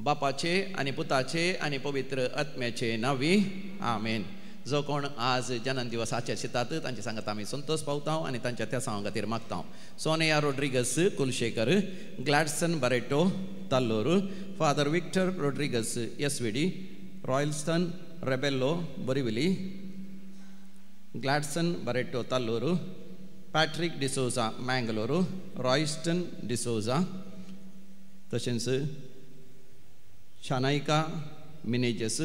बापाचे आणि पुताचे आणि पवित्र आत्म्याचे नावी आमेन. जो कोण आज जन्म दिवस आचरितात तांचे सांगत आम्ही संतोष पावता आणि तांच्या त्या सांगा खातीर मागता. Sonia Rodrigues Kulshekar, Gladson Barreto तल्लोर, father Victor Rodrigues SVD, Royston Rebello Borivali, Gladson Barreto तल्लोर, Patrick D'Souza Mangalore, Royston D'Souza, तशेंच शानायका Menezes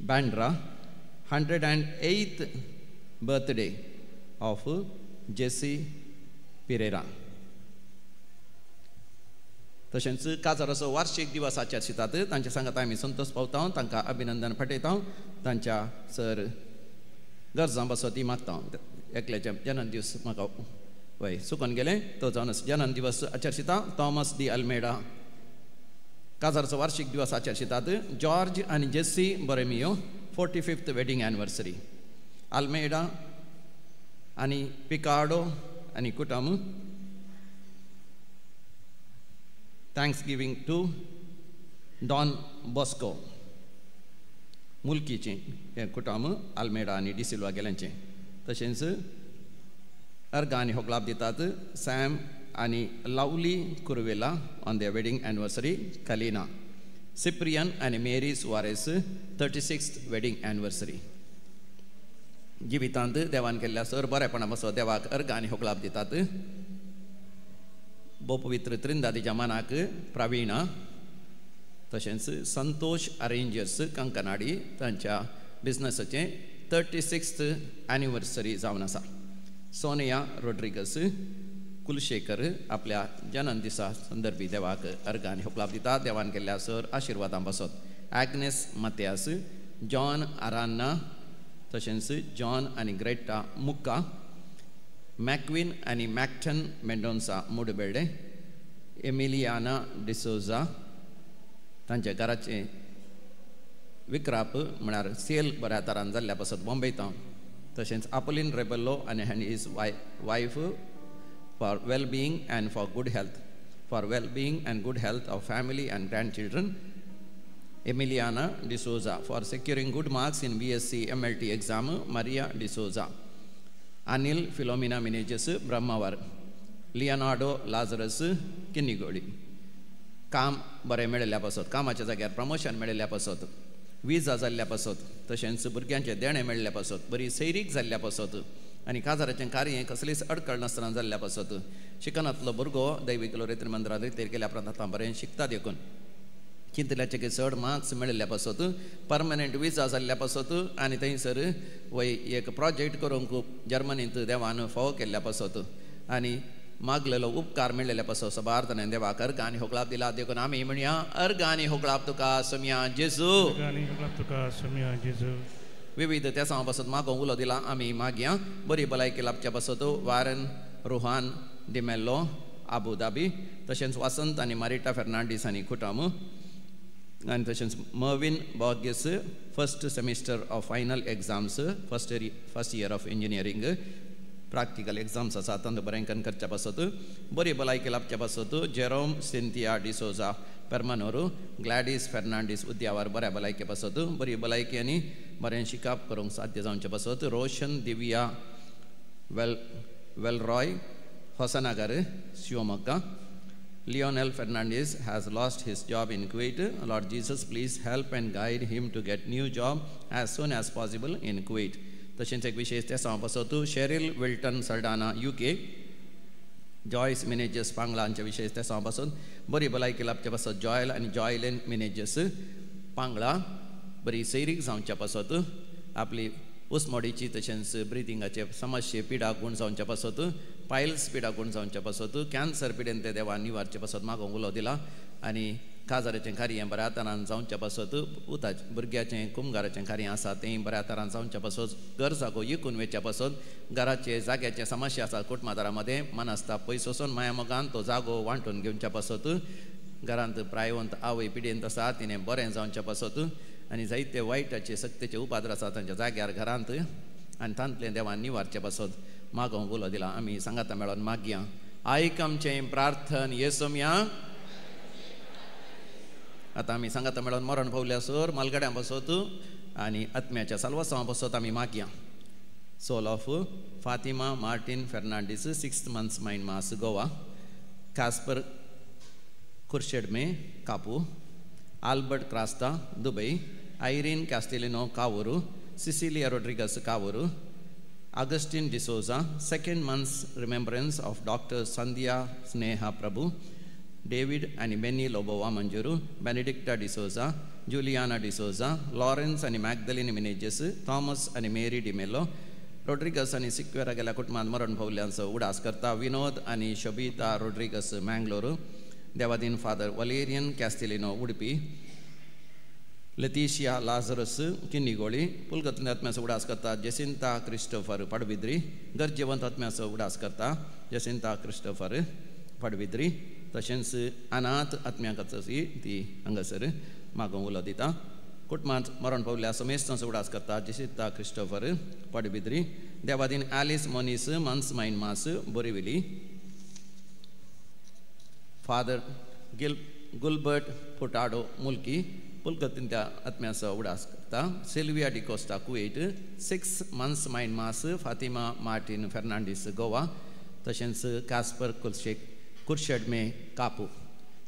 Bandra, 108th birthday of Jessie Pereira. तशेंच काजाराचो वार्षिक दिवस आचरितात तांचे सांगत आमी संतोष पावता, तांकां अभिनंदन फटयता, तांच्या सर गरजां बसो ती मागता. एकल्याचे जन्मदिवस म्हाका वय चुकून गेले तो जावन जन्मदिवस आचरिता. थॉमस डी अल्मेडा काजाराचो वार्षिक दिवस आचरितात. जॉर्ज आनी Jessie Borromeo 45th wedding anniversary. Almeida आणि पिकार्डो आणि कुटुंब thanks giving to Don Bosco मुलकीचे हे कुटुंब अल्मेडा आणि डिसिल्वा गेल्यांचे. तशेंच अर्घ आनी होगलाप दितात सॅम आणि लावली कुर्वेला on their wedding anniversary. Kalina Cyprian आणि Mary Soares 36th wedding anniversary. जिवितांत देवान केल्ल्या सर बरेपणा बसो देवाक अर्घ आनी होगलाप दितात. पवित्र त्रिंदादीच्या मनाक प्रवीणा, तशेंच संतोष अरेंजर्स कंकनाडी तांच्या बिझनेसाचे 36th anniversary जावन आसा. सोनिया रोड्रिगस कुलशेकर आपल्या जन्मदिसा संदर्भी देवाक अर्घ आनी होगलाप दितात. देवान केल्ल्या सर आशिर्वादां बसत. ॲग्नेस मतियास, जॉन आरान्ना, तशेंच जॉन आनी ग्रेटा मुक्का, मॅक्विन आनी मॅक्टन मेंडोन्सा मुडबेडे, एमिलियाना डिसोजा तांच्या घराचे विक्राप म्हळ्यार सेल बऱ्या तरान जाल्ल्या पासत बॉम्बेता. तशेंच आपोलिन रेबेल्लो आनी his wife for well-being and for good health, for well-being and good health of family and grandchildren. Emiliana D'Souza for securing good marks in BSc MLT exam. Maria D'Souza. Anil Philomena Meneges Brahmavar. Leonardo Lazarus Kinnigodi. काम बरें मेळिल्ल्या पासत, कामाच्या जाग्यार promotion मेळिल्ल्या पासत, विजा जाल्ल्या पासत, तशेंच भुरग्यांचे देणे मेळिल्ल्या पासत, बरी सैरीक जाल्ल्या पासत आनी काजाराचें कार्य कसलीच अडकळ नासतना जाल्ल्या पासत शिकनातलो भुरगो दैवीक लोरेत्र मंदिरांत रितेर केल्या प्रमाण बरें शिकता देखून चिंतल्याचे चड मार्क्स मेळिल्ल्या पासत, परमनंट विजा जाल्ल्या पासत आनी थंयसर वय एक प्रोजेक्ट करूंक जर्मनींत देवान फावो केल्ल्या पासत आनी मागलेलो उपकार मेळिल्ल्या पासत सबार्थान देवाक अर्घ आनी होगलाप दिला. देखून आमी म्हणया अर्घ आनी होगलाप तुका सोम्या जेजू. विविध त्या सांग पासत मागो उलो दिला आमी मागया. बरी भलायकी लाभच्या पासत वारन रुहान डिमेल्लो आबुधाबी, तशेंच वसंत आनी मारिटा फेर्नांडीस आनी कुटुंब आनी तशेंच Mervin Borges first semester of final exams first year of engineering practical exams आसा तांकां बरेंकन करच्या पासत बरी भलायकी लाभच्या पासत. जेरोम सिंथिया डिसोजा पेर्मानोरू, ग्लॅडीस फेर्नांडीस उद्यावर बऱ्या भलायके पासत बरी भलायकी आनी बरें शिकाप करूंक साध्य जावचे पासत. रोशन दिव्या वेलरॉय Hosanagar Shivamogga. Lionel Fernandez has lost his job in Kuwait. Lord Jesus, please help and guide him to get new job as soon as possible in Kuwait. तशेंच एक विशेष त्या सांग पासत Cheryl Wilton Saldanha UK, Joyce Menezes पांगला हांचे विशेष त्या सांग पासत बरी भलायकी लाभच्या पासत. जॉयल आनी जॉयलेन मिनेजस पांगळा बरी सैरीक जावच्या पासत आपली उस्मोडीची तशेंच ब्रिथिंगाचे समस्ये पिडा गुण जावच्या पासत, पायल्स पिडा गुण जावच्या पासत, कॅन्सर पिडेन ते देवान निवारचे पासत मागो उलो दिला आनी काजाराचें कार्य बऱ्या तरान जावच्या पासत उताचें भुरग्याचें कुमगाराचें कार्य आसा तें बऱ्या तरान जावच्या पासत. घर जागो विकून वेच्या पासत घराचे जाग्याचे समस्या आसा कुटुंबादारा मदें मन आसता पयस वचून माया मोगान तो जागो वांटून घेवच्या पासत घरांत प्रायवंत आवय पिडेंत आसा तिणें बरें जावचें पासत आनी जायते वायटाचे सक्तेचे उपाद्र आसा तांच्या जाग्यार घरांत आनी तांतलें देवान निवारचें पासत मागोवंक उलो दिला. आमी सांगाता मेळोन मागया. आयक आमचें प्रार्थन येसोम्या. आतां आमी सांगाता मेळोन मरण पावल्यासर मालगड्यां बसत आनी आत्म्याच्या साल्वासांवा बसत आमी मागया. Soul of Fatima Martin Fernandes 6th month mind mass Goa. Casper खुर्शेडमे Kapu. Albert Crasta Dubai. Irene Castelino Kavoor. Cecilia Rodrigues Kavoor. Augustine D'Souza, 2nd month remembrance of Dr. Sandhya Sneha Prabhu, David and Benny Lobowa Manjuru, Benedicta D'Souza, Juliana D'Souza, Lawrence and Magdalene Meneges, Thomas and Mary Di Mello, Rodriguez and Siquera Gela Kutman Maran Paulians Udas Karta, Vinod and Shobita Rodriguez Mangalore, Devadin Father Valerian Castellino Udupi, Leticia Lazarus Kinigoli, Pulgatnathmas Udaskarta, Jacinta Christopher Padvidri, Garjavantatmas Udaskarta, Jacinta Christopher Padvidri, Tashens Anath Atmiakatasi, the Angasere, Magomuladita, Kutman Maran Paulia Samestans Udaskarta, Jacinta Christopher Padvidri, Devadin Alice Monis, Mans Main Mas, Borivili, Father Gilbert Portado Mulki, Pulkatinta Atmiasa Udaskarta, Silvia Di Costa Kuwait, 6 months Main Mas, Fatima Martin Fernandez Goa, Tashens Kasper Kulshek, Kurshadme Kapu.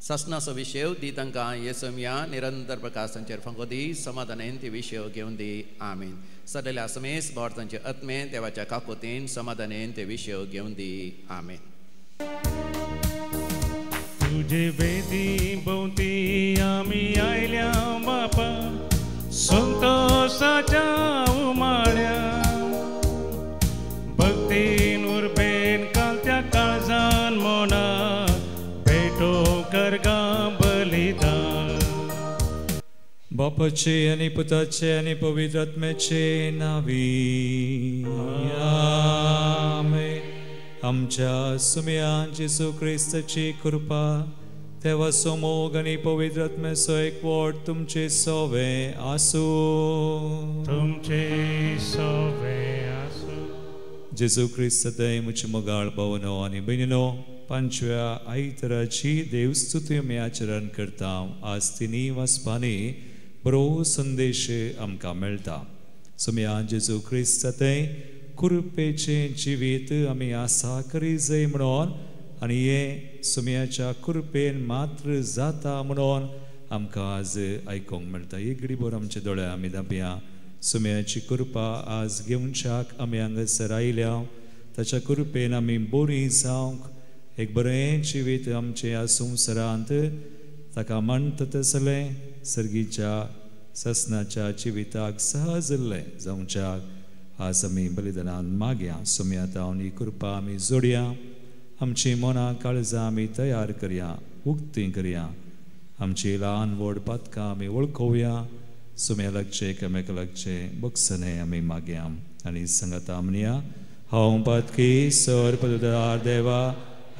Sasna Savishev, Ditanka, Yesomia, Nirandar Prakasancher Fangodi, Samadanenti Vishev Gyundi, Amen. Sadala Sames, Bortanche Atme, Devacha Kakotin, Samadanenti Vishev Gyundi, Amen. तुझे वेदी भोवती आमी आयल्या बापा संतोषाच्या उमाळ्या भक्तीन उर्बेन कालत्या काळजान मोना भेटो करगा बलिदान बापाचे आणि पुताचे आणि पवित्र आत्म्याचे नावी आमेन. आमच्या सुम्यान जेसू ख्रिस्ताची कृपा तेव्हा समोग आणि पवित्र आत्म्याचो एकवट तुमचे सोवे आसू जेसू ख्रिस्त दय मुझे मोगाळ पावनो आणि बहिणीनो 5व्या आयतराची देवस्तुती आमी आचरण करता. आज तिनी वचपानी बरो संदेश आमकां मेळटा. सुम्यान जेसू ख्रिस्त दय कृपेचे जिवीत आमी आसा करी जाय म्हणून आनी हे सुम्याच्या कृपेन मात्र जाता म्हणून आमकां आज आयकोंक मेळटा. एक घडीभर आमचे दोळे आमी धांपया. सुम्याची कृपा आज घेवच्याक आमी हांगासर आयल्या. ताच्या कृपेन आमी बरी जावंक एक बरें जिवीत आमचे ह्या संवसारांत ताका म्हणटा तसलें सर्गीच्या ससनाच्या जिविताक सहजलें जावच्याक आज आमी बलिदानान मागया. सुम्या तावन ही कृपा आमी जोडया. आमची मनां काळजां आमी तयार करया, उक्ती करया. आमची ल्हान व्हड पातकां आमी वळखुया. सुम्या लागचे एकामेका लागचे बक्षणे आमी मागया आनी सांगता म्हणया. हांव पातकी सर पददार देवा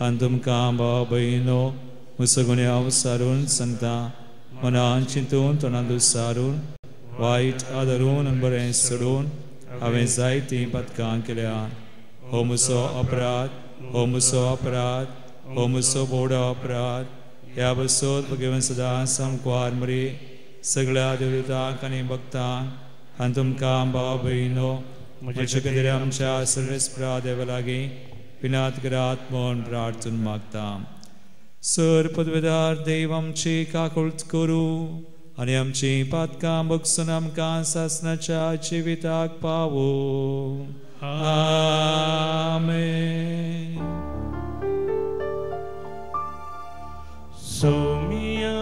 आनी तुमकां भाव भयणो मुसगुणे हांव सारून सांगता. मनान चिंतून तोंडांत सारून वायट आदारून आनी बरें सोडून हांवें जायतीं पातकां केल्यां. हो म्हजो अपराध, हो म्हजो अपराध, हो म्हजो व्हड अपराध. ह्या बसत भगवन सदां सामको मरी सगळ्या देवतांक आनी भक्तांक आनी तुमकां भाव भयणो म्हज्या खातीर आमच्या सर्वेस्परा देवा लागीं विनात करात म्हूण प्रार्थून मागता. सर पदवेदार देव आमची काकुळट करूं आनी आमची पातकां बगसून आमकां सासनाच्या जिविताक पावो. आमेन. सोमिया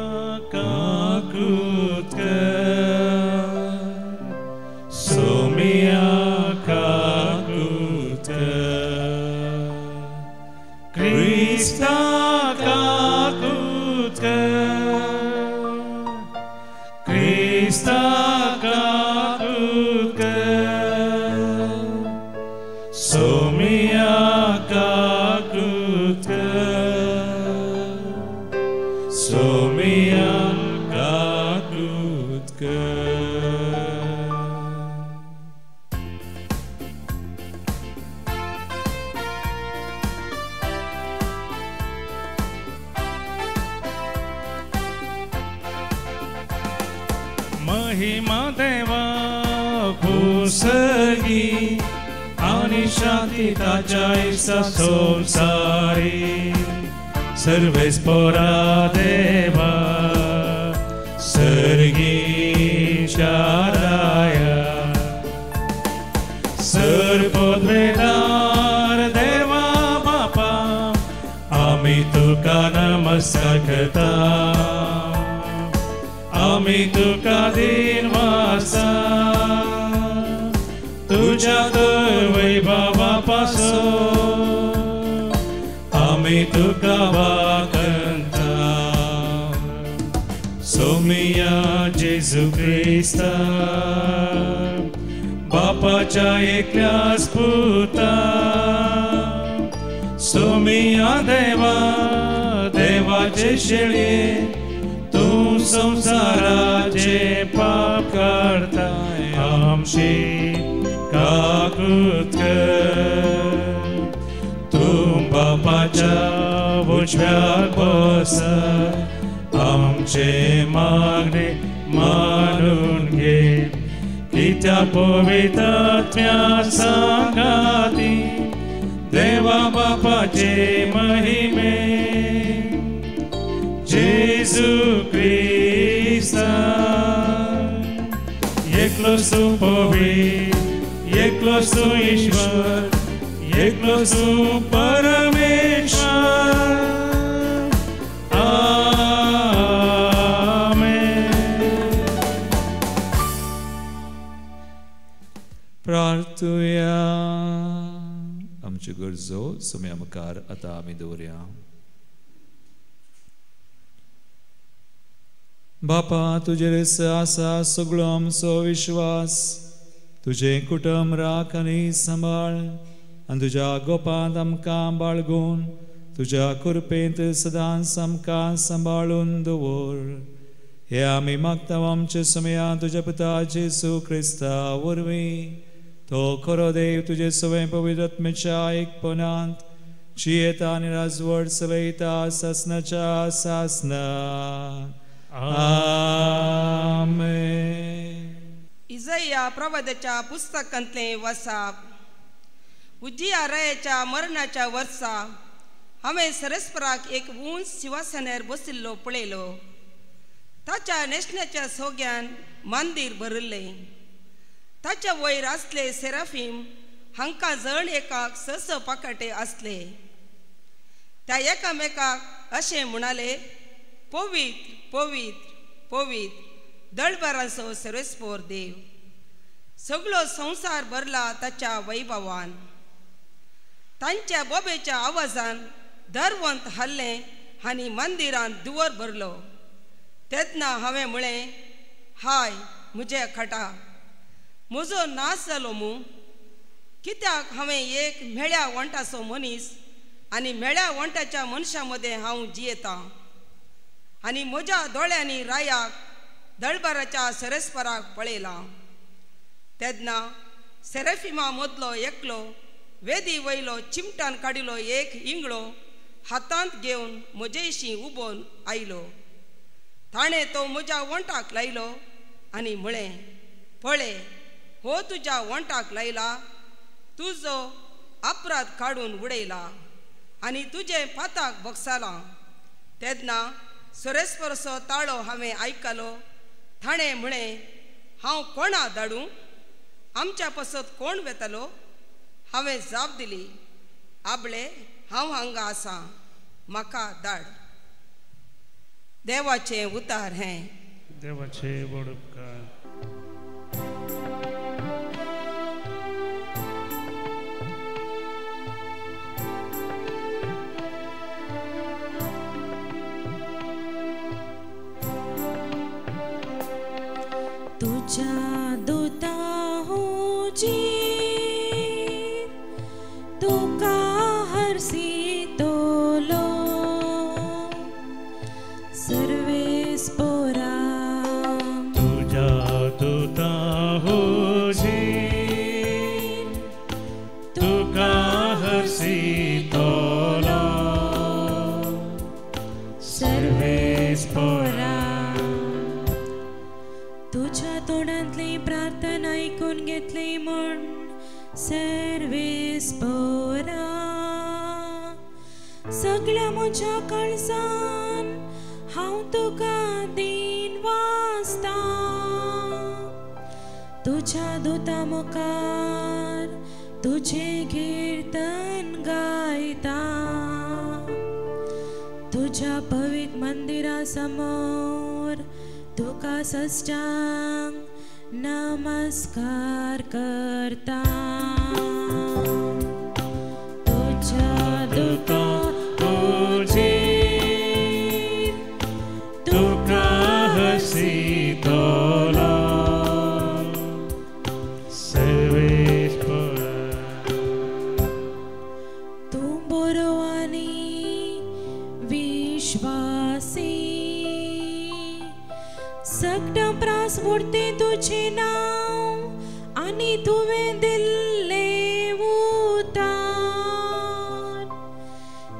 काकुळट कर, सोमिया काकुळट कर, क्रिस्ता काकुळट कर, क्रिस्ता काकुळट कर, सोमिया काकुळट कर, महिमा देवा पुसगी आणि शांती ताच्या इसा संसारी सर्वेस पोरा देवा सर्गीच्या राया सर्वोद्वेदार देवा बापा आम्ही तुका नमस्कार करता आम्ही तुका दिनवासा तुझ्या वैभवापासून आम्ही तुका वाकंता सोमिया जेजू ख्रिस्ता बापाच्या एकल्याच पुता सोमिया देवा देवाचे शेळे तू संसाराचे पाप करताय आमची काकृत कर तू बापाच्या उजव्यात बस आमचे मागणे मानून घे की त्या पवित्र आत्म्या संगाती देवा बापाचे महिमे जेजू ख्रिस्ता एकलो सु पवित्र एकलो सु ईश्वर एकलो सु परमेश्वर प्रार्थुया आमची गरजो सुम्या मुखार आतां आमी दवरया बापा तुजेर आसा सगळो आमचो विश्वास तुझे कुटुंब राख आनी सांबाळ आनी तुज्या गोपांत आमकां बाळगून तुज्या कृपेंत सदांच आमकां सांबाळून दवर हे आमी मागता आमचे सुमया तुज्या पुता जेजू ख्रिस्ता वरवीं तो खरो देव तुजे सवय पवित्र आत्म्याच्या एकपणांत जियेता आनी राजवट चलयता सासनाच्या सासनांत आमेन. इजाया प्रवाद्याच्या पुस्तकांतले वाचप. उजियारायाच्या मरणाच्या वर्सा हांवें सरस्पराक एक उंच सिंहासनार बशिल्लो पळयलो. ताच्या नेशण्याच्या सोग्यान मंदीर भरिल्लें. ताच्या वयर आसले सेराफीम हांकां जण एकाक स पाकाटे आसले. त्या एकामेकाक अशें म्हणाले, पवित्र पवित्र पवित्र दळबारांचो सर्वेस्पोर देव, सगळो संसार भरला ताच्या वैभवान. तांच्या बोबेच्या आवाजान दरवंत हल्लें आनी मंदिरांत दुवर भरलो. तेन्ना हांवें म्हळें, हाय म्हज्या खटा, म्हजो नाश जालो मू. कित्याक हांवें एक मेळ्या वंटाचो मनीस आनी मेळ्या वंटाच्या मनशा मदें हांव जियेतां. आनी म्हज्या दोळ्यांनी रायाक दळबाराच्या सरस्पराक पळयलां. तेन्ना सेरेफिमा मदलो एकलो वेदी वयलो चिमटान काडिल्लो एक इंगळो हातांत घेवन म्हजेशी उबोन आयलो. ताणें तो म्हज्या वंटाक लायलो आनी म्हळें, पळय हो तुज्या वंटाक लायला, तुजो अपराध काडून उडयला आनी तुजें पाताक बगसालां. तेन्ना सरस्परचो ताळो हांवें आयकलो. ताणें म्हळें, हांव कोणा धाडूं? आमच्या पासत कोण वेतलो? हांवें जाप दिली, आबळे हांव हांगा आसां, म्हाका धाड. देवाचें उतार हें. देवाचे व्हड उपकार. तुझ्या दूता होची तुका हरसी तोलो सर्वेस पोरा तुझ्या तुझ्या तोंडातली प्रार्थना ऐकून घेतली म्हण सर्वेस पोरा. सगळ्या म्हज्या काळजान हांव तुका दीन वाजता. तुझ्या दुता मुखार तुझे कीर्तन गायता. तुझ्या पवित्र मंदिरा समोर तुका सष्टांग नमस्कार करता. तुझ्या दुता तुझे तुका हसितलो सर्वेश तूं बरो आनी विश्वासी. सगळं प्रास उरते तुझे नाव आनी तुवें दिल्ले उतार.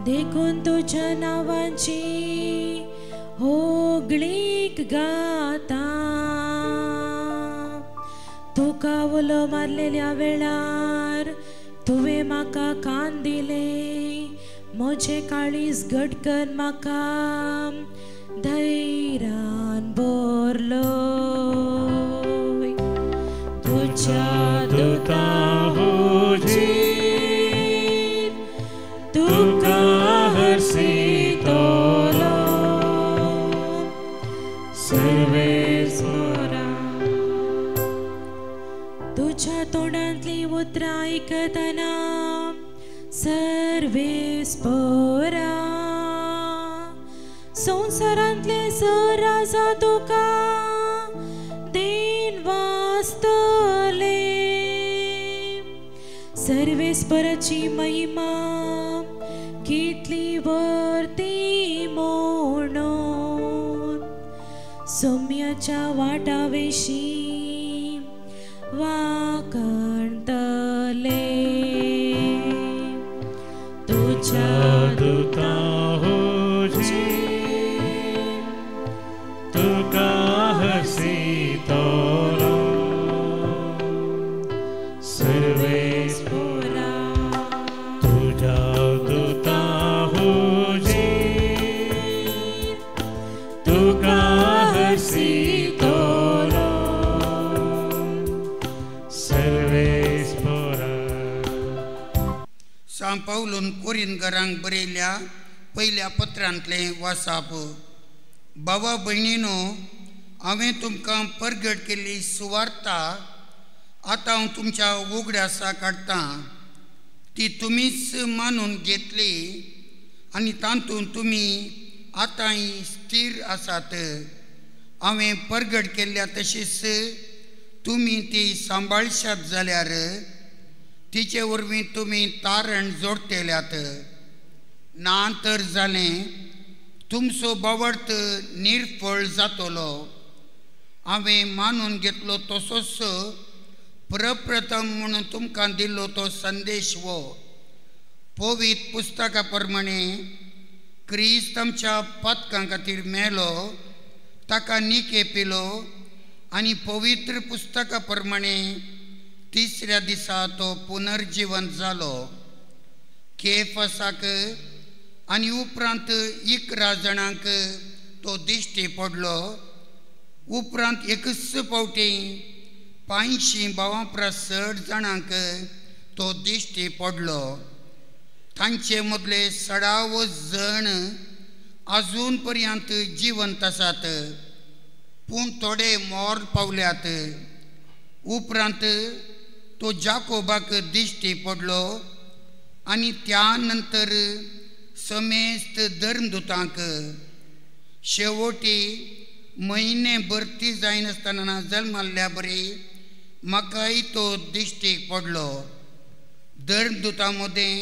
देखून तुझ्या नावाची होगळीक गाता. तुका उलो मारलेल्या वेळार तुवें म्हाका कान दिले. म्हजें काळीज घटकन म्हाका धैर्यान भरलो. तुझ्या दुता हुजीर तुका हरसितलो सर्वेस मोरा. तुझ्या तोंडांतली उतरां आयकतना सर्वेस पोरा. संवसारांतले सर आसा तुका देन वास्तले. सर्वेस्पराची महिमा कितली वर्ती म्हणून सौम्याच्या वाटावेशी वाकणतले. तुझ्या दुता तुका हसितलो सर्वेस पोरा. तुझ्या दुता हुजीर तुका हसितलो सर्वेस पोरा. सांत पौलून कोरिंथकारांक बरयल्या पयल्या पत्रांतले वाचप. बाबा भयणीनो, हांवें तुमकां परगट केल्ली सुवार्ता आतां हांव तुमच्या उगड्यासा काडटां. ती तुमीच मानून घेतली आनी तातूंत तुमी आतांय स्थिर आसात. हांवें परगट केल्ल्या तशीच तुमी ती सांबाळशात जाल्यार तिचे वरवीं तुमी तारण जोडटेल्यात. ना तर जालें तुमचो बावडत निर्फळ जातलो. हांवें मानून घेतलो तसोच प्रप्रथम म्हणून तुमकां दिल्लो तो संदेश हो. पवित्र पुस्तका प्रमाणे क्रिस्त आमच्या पातकां खातीर मेलो, ताका निके पिलो आनी पवित्र पुस्तका प्रमाणे तिसऱ्या दिसा तो पुनर्जीवन जालो. केफासाक आनी उपरांत 11 जाणांक तो दिश्टी पडलो. उपरांत एकच फावटी 500 भावां परस चड जाणांक तो दिश्टी पडलो. तांचे मदले 16 जण अजून पर्यंत जिवंत आसात, पूण थोडे मोर पावल्यात. उपरांत तो जाकोबाक दिश्टी पडलो आनी त्या नंतर समेस्त धर्मदुतांक. शेवटी म्हयने भरती जायनासतना जल्माल्या बरी म्हाकाय तो दिश्टीक पडलो. धर्मदुतां मदें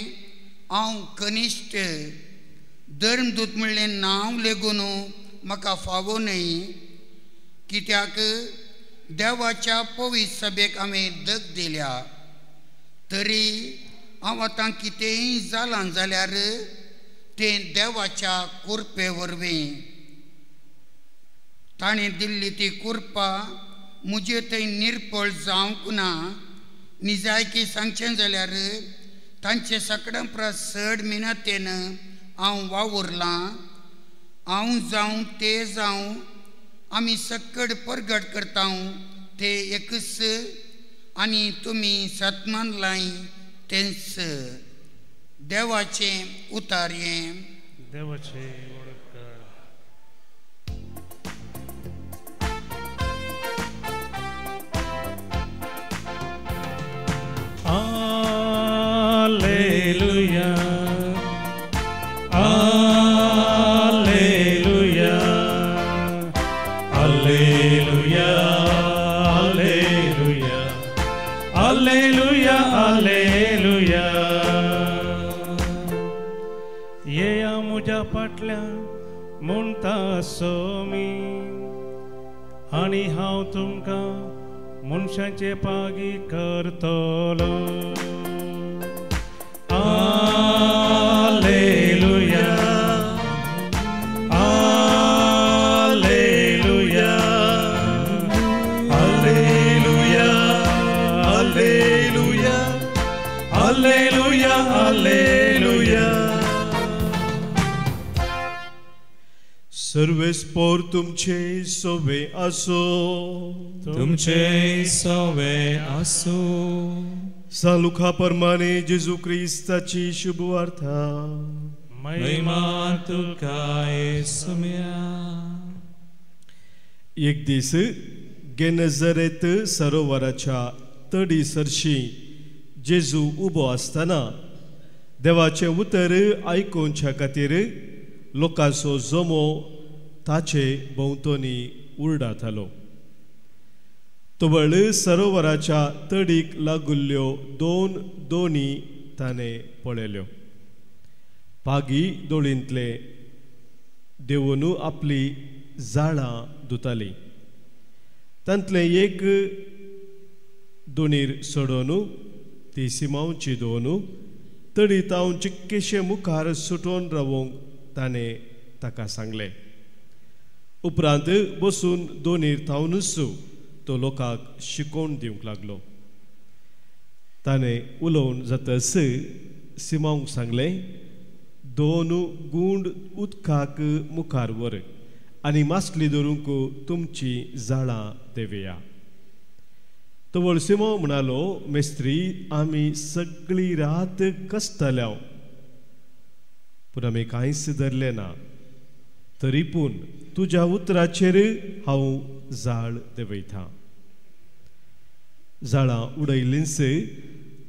हांव कनिश्ट. धर्मदूत म्हणलें नांव लेगून म्हाका फावो न्हय, कित्याक देवाच्या पवित्र सभेक हांवें दग दिल्या. तरी हांव आतां कितेंय जालां जाल्यार तें देवाच्या कुरपे वरवीं. ताणें दिल्ली ती कुरपा मुजे थंय निरपळ जावंक ना निजायकी सांगचें जाल्यार तांचे सकडं प्रसड मिनतेन हांव वावुरलां हांव जावं ते जावं आमी सकड परगट करता ते एकच आनी तुमी सतमान लाय तेंच देवाचें उतार हें देवाचें वळखकार Alleluia Alleluia Alleluia Alleluia Alleluia Alleluia येया मुझ्या फाटल्या म्हणटा सोमी आनी हांव तुमकां मनशांचे पागी करतलो Alleluia Alleluia Alleluia Alleluia Alleluia Alleluia सर्वेस्पोर तुमचे सोवे असो तुमचे सोवे असो सालुखा परमाने जेजू क्रिस्ताची शुभवार्ता महिमा तुका येसुम्या एक दीस गेनझारेत सरोवराच्या तडी सरशी जेजू उबो आसतना देवाचे उतर आयकोवच्या खातीर लोकांचो जमो ताचे भोंवतणी उरडातालो तवळ सरोवराच्या तडीक लागुल्ल्यो दोन दोणी ताणें पळयल्यो पागी दोळींतले देवून आपली झाडां धुतालीं तांतले एक दोणीर सोडून ती सिमांची दोन तडी तावन चिक्केशे मुखार सुटोवन रावंक ताणें ताका सांगलें उपरांत बसून दोनीर तावनूच तो लोकांक शिकोवन दिवंक लागलो ताणें उलोवन जातस सिमांक सांगलें दोन गुंड उदकाक मुखार व्हर आनी मासली धरूंक तुमची झाडां देवया तवळ सिमो म्हणालो मेस्त्री आमी सगळी रात कस्ताल्या पूण आमी कांयच धरलें ना तरी पूण तुज्या उतराचेर हांव झाड देवयतां झाडां उडयलींच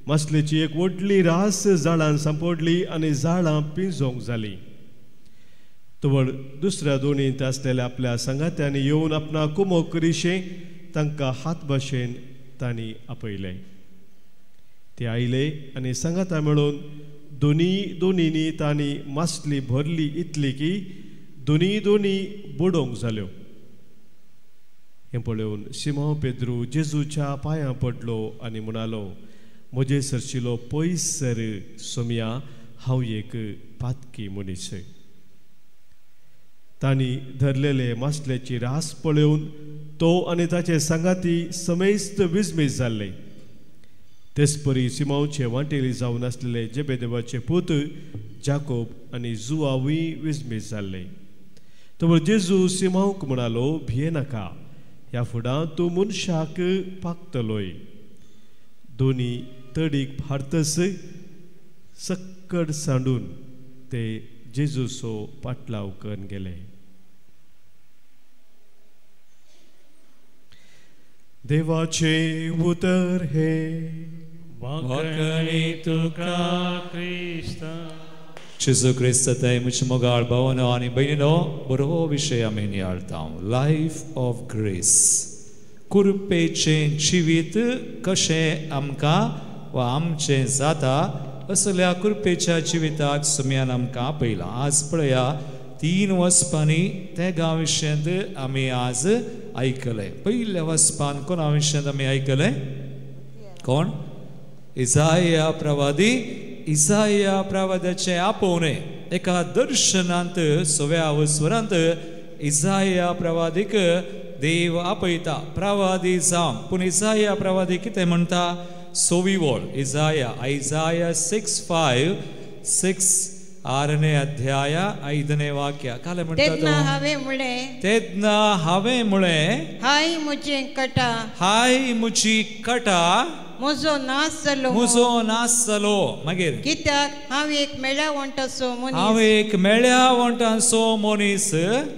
मासलेची एक व्हडली रास झाडां सांपडली आनी झाडां पिंजोंक जालीं तवळ दुसऱ्या दोणींत आसलेल्या आपल्या संगात्यांनी येवन आपणा कुमो करिशें तांकां हात भाशेन तांणी आपयलें ते आयले आनी सांगाता मेळून दोनींनी तांणी मासली भरली इतली की दोनी बुडोवंक जाल्यो हें पळोवन सिमोन पेद्रू जेजूच्या पांयां पडलो आनी म्हणालो म्हजे सरशिलो पयस सर सोम्या हांव एक पातकी मनीस तांणी धरलेले मासलेची रास पळोवन तो आनी ताचे सांगाती समेस्त विजमीत जाल्ले तेच परी सिमोनचे वांटेली जावन आसलेले जेबेदेवाचे पूत जाकोब आनी जुआवूय विजमीत जाल्ले तवळ जेजू सिमोनक म्हणालो भिये नाका ह्या फुडां तूं मनशाक पागतलोय दोनी तडीक फारतस सक्कड सांडून ते जेजूचो पाटलाव करून गेले देवाचे उतर हे वाकणी तुका क्रिस्ता जेजू क्रिस्ताय मुझे मोगाळ भावनो आनी भयणीनो बरो विशय आमी नियाळटां लायफ ऑफ ग्रेस कुरपेचें जिवीत कशें आमकां वा आमचें जाता असल्या कुरपेच्या जिविताक सुम्यान आमकां आपयलां आज पळया 3 वचपांनी ते गांव विशयांत आमी आज आयकलें पयल्या वचपान कोणा विशयांत आमी आयकलें कोण इसाया प्रवादाचे आपोवणे एका दर्शनांत 6व्या स्वरांत इसाया प्रवादीक देव आपयता प्रवादी जावन पूण इसाया प्रवादी कितें म्हणटा सोवी वोळ Isaiah 6:5 6 अध्याय 5 वाक्य काले म्हणटा तेन्ना हांवें म्हळें तेन्ना हांवें म्हळें हाय म्हजें कटा हाय मुची कटा म्हजो नाश जालो म्हजो नाश जालो मागीर कित्याक हांव एक मेळ्या वंटाचो हांव मनीस एक मेळ्या वंटांचो मनीस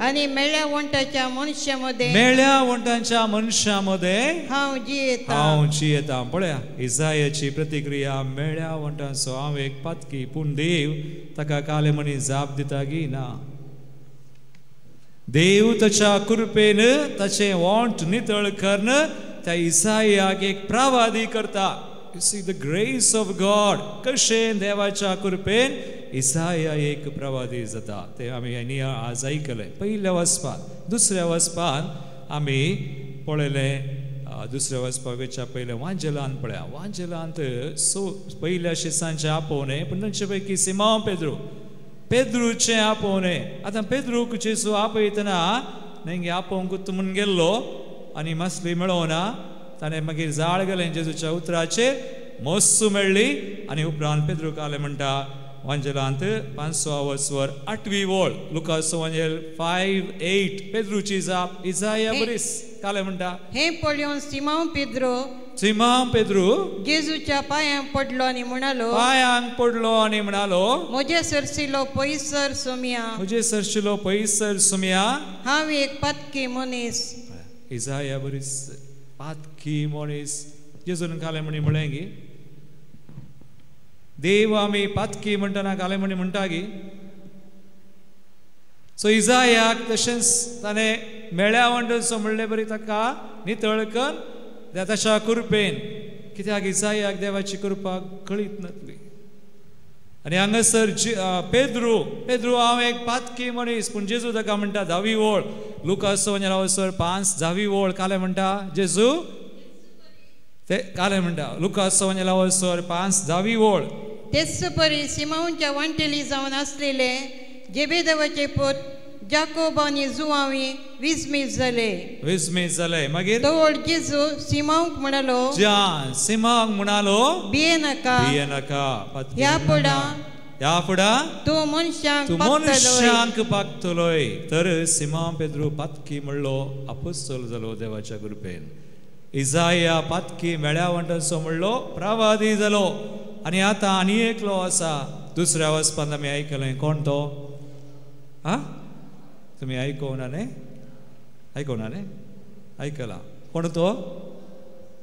आनी मेळ्या वंटाच्या मनशा मदें मेळ्या वंटांच्या मनशा मध्ये हांव जियेता हांव जियेता पळया इसायाची प्रतिक्रिया मेळ्या वंटांचो हांव एक पातकी पूण देव ताका काले मनी जाप दिता की ना देव ताच्या कृपेन ताचे वोंट नितळ करन त्या इसायाक एक प्रवादी करता you see the grace of God कशें देवाच्या कृपेन इसाया एक प्रवादी जाता ते आमी आज आयकले पयल्या वचपान दुसऱ्या वचपान आमी पळयलें दुसऱ्या वचपाक वेच्या पयलें वांजेलांत पळया वांजेलांत पयल्या शिसांचे आपोवणे पूण तांचे पैकी सिमोन पेद्रूचे आपोवणे आतां पेद्रूक जेजू आपयतना नेंगे आपोवंक म्हणून गेल्लो आनी मसली मेळोना ताणें मागीर जाळ गेलें जेजूच्या उतराचेर मोस्सू मेळ्ळी आनी उपरांत पेद्रू काले म्हणटा वांजेलांत 500 वचवर 8वी वोळ लुकाचो वांजेल 5:8 पेद्रूची जाप इसाया बरीस काले म्हणटा हें पळोवन सिमोन पेद्रू जेजूच्या पांयांक पडलो आनी म्हणालो पांयांक पडलो आनी म्हणालो म्हजे सरशिलो पयसर सुम्या हांव एक पातकी मनीस इसाया बरीस पातकी मनीस जेजून काले म्हणी म्हळें गी देव आमी पातकी म्हणटना काले म्हणी म्हणटा गी सो इसायाक तशेंच ताणें मेळ्या वंटचो म्हणलें बरी ताका नितळ कर ताच्या कृपेन कित्याक इसायाक देवाची कृपा कळीत नासली आनी हांगासर पेद्रू हांव एक पातकी मनीस पूण जेजू ताका म्हणटा 10वी वोळ लुकाचो वांजेलासर 5 10वी वोळ काले म्हणटा जेजू ते काले म्हणटा लुकाचो वांजेलासर 5 10वी वोळ तेच परी सिमोनच्या वांटेली जावन आसलेले जेबेदेवाचे पूत जाकोब आनी जुवावी विस्मीत जाले मागीर तोवर जेजू सिमोनक म्हणालो भिये नाका ह्या फुडा तूं मनशांक पागतलोय तर सिमोन पेद्रू पातकी म्हणलो अपोस्तल जालो देवाच्या कृपेन इसाया पातकी मेळ्या वंटाचो म्हणलो प्रवादी जालो आनी आतां आनी एकलो आसा दुसऱ्या वचपान आमी आयकलें कोण तो तुमी आयकवना न्ही आयकला कोण तो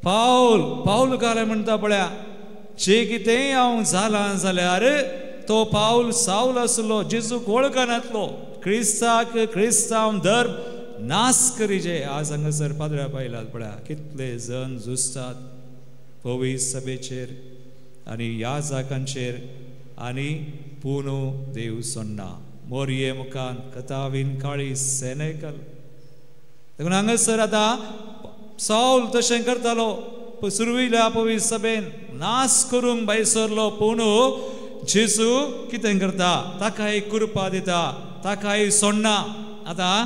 पाऊल काले म्हणटा पळया जे कितेंय हांव जालां जाल्यार तो पाऊल साऊल आसलो जेजूक वळखनासलो क्रिस्तांव धर्म नाश करीजे आज हांगासर पाद्र्या पायल्यात पळया कितले जण झुजतात पवित्र सभेचेर आनी याजकांचेर आनी पुनू देव सोडना मोरये मुखान कतावीन काळी सेनेकल देखून हांगासर आतां साऊल तशें करतालो सुरविल्या पवित्र सभेन नाश करूंक भायर सरलो पूण जेजू कितें करता ताकाय कृपा दिता ताकाय सोडना आतां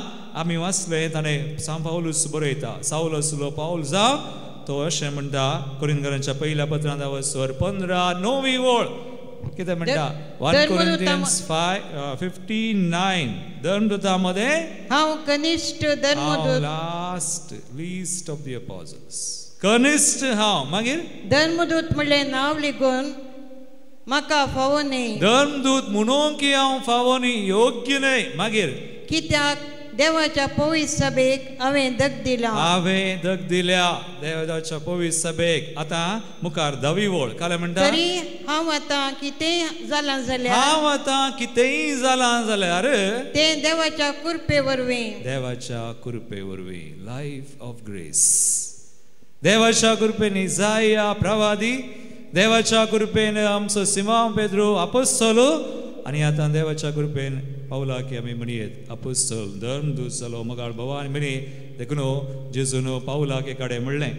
आमी वाचलें ताणें पावलूस बरयता साऊल आसलो पाऊल जावन तो अशें म्हणटा कोरिंथीयांच्या पयल्या पत्रांत वचोर 15:9 वोळ कितें म्हणटा 1 Corinthians 5:59 धर्मदूतांमध्ये हांव कनिष्ठ धर्मदूत लास्ट लीस्ट ऑफ द अपॉस्टल्स कनिष्ठ हांव मागीर धर्मदूत म्हणलें नांव लिखून म्हाका फावो न्ही धर्मदूत म्हणून की हांव फावो न्ही योग्य न्ही मागीर कित्याक देवाच्या पवित्र सभेक हांवें दग दिल्या देवाच्या पवित्र सभेक आतां मुखार 10वी वोळ काले म्हणटा तरी हांव आतां कितेंय जालां जाल्यार तें देवाच्या कृपे वरवीं लायफ ऑफ ग्रेस देवाच्या कृपेन इसाया प्रवादी देवाच्या कृपेन आमचो सिमोन पेद्रू अपोस्तल आनी आतां देवाच्या कृपेन पावला की आमी म्हणयेत अपोस्तल धर्मदूत जालो मोगाळ भवान म्हणी देखून जेजून पावलाक एकाडे म्हणलें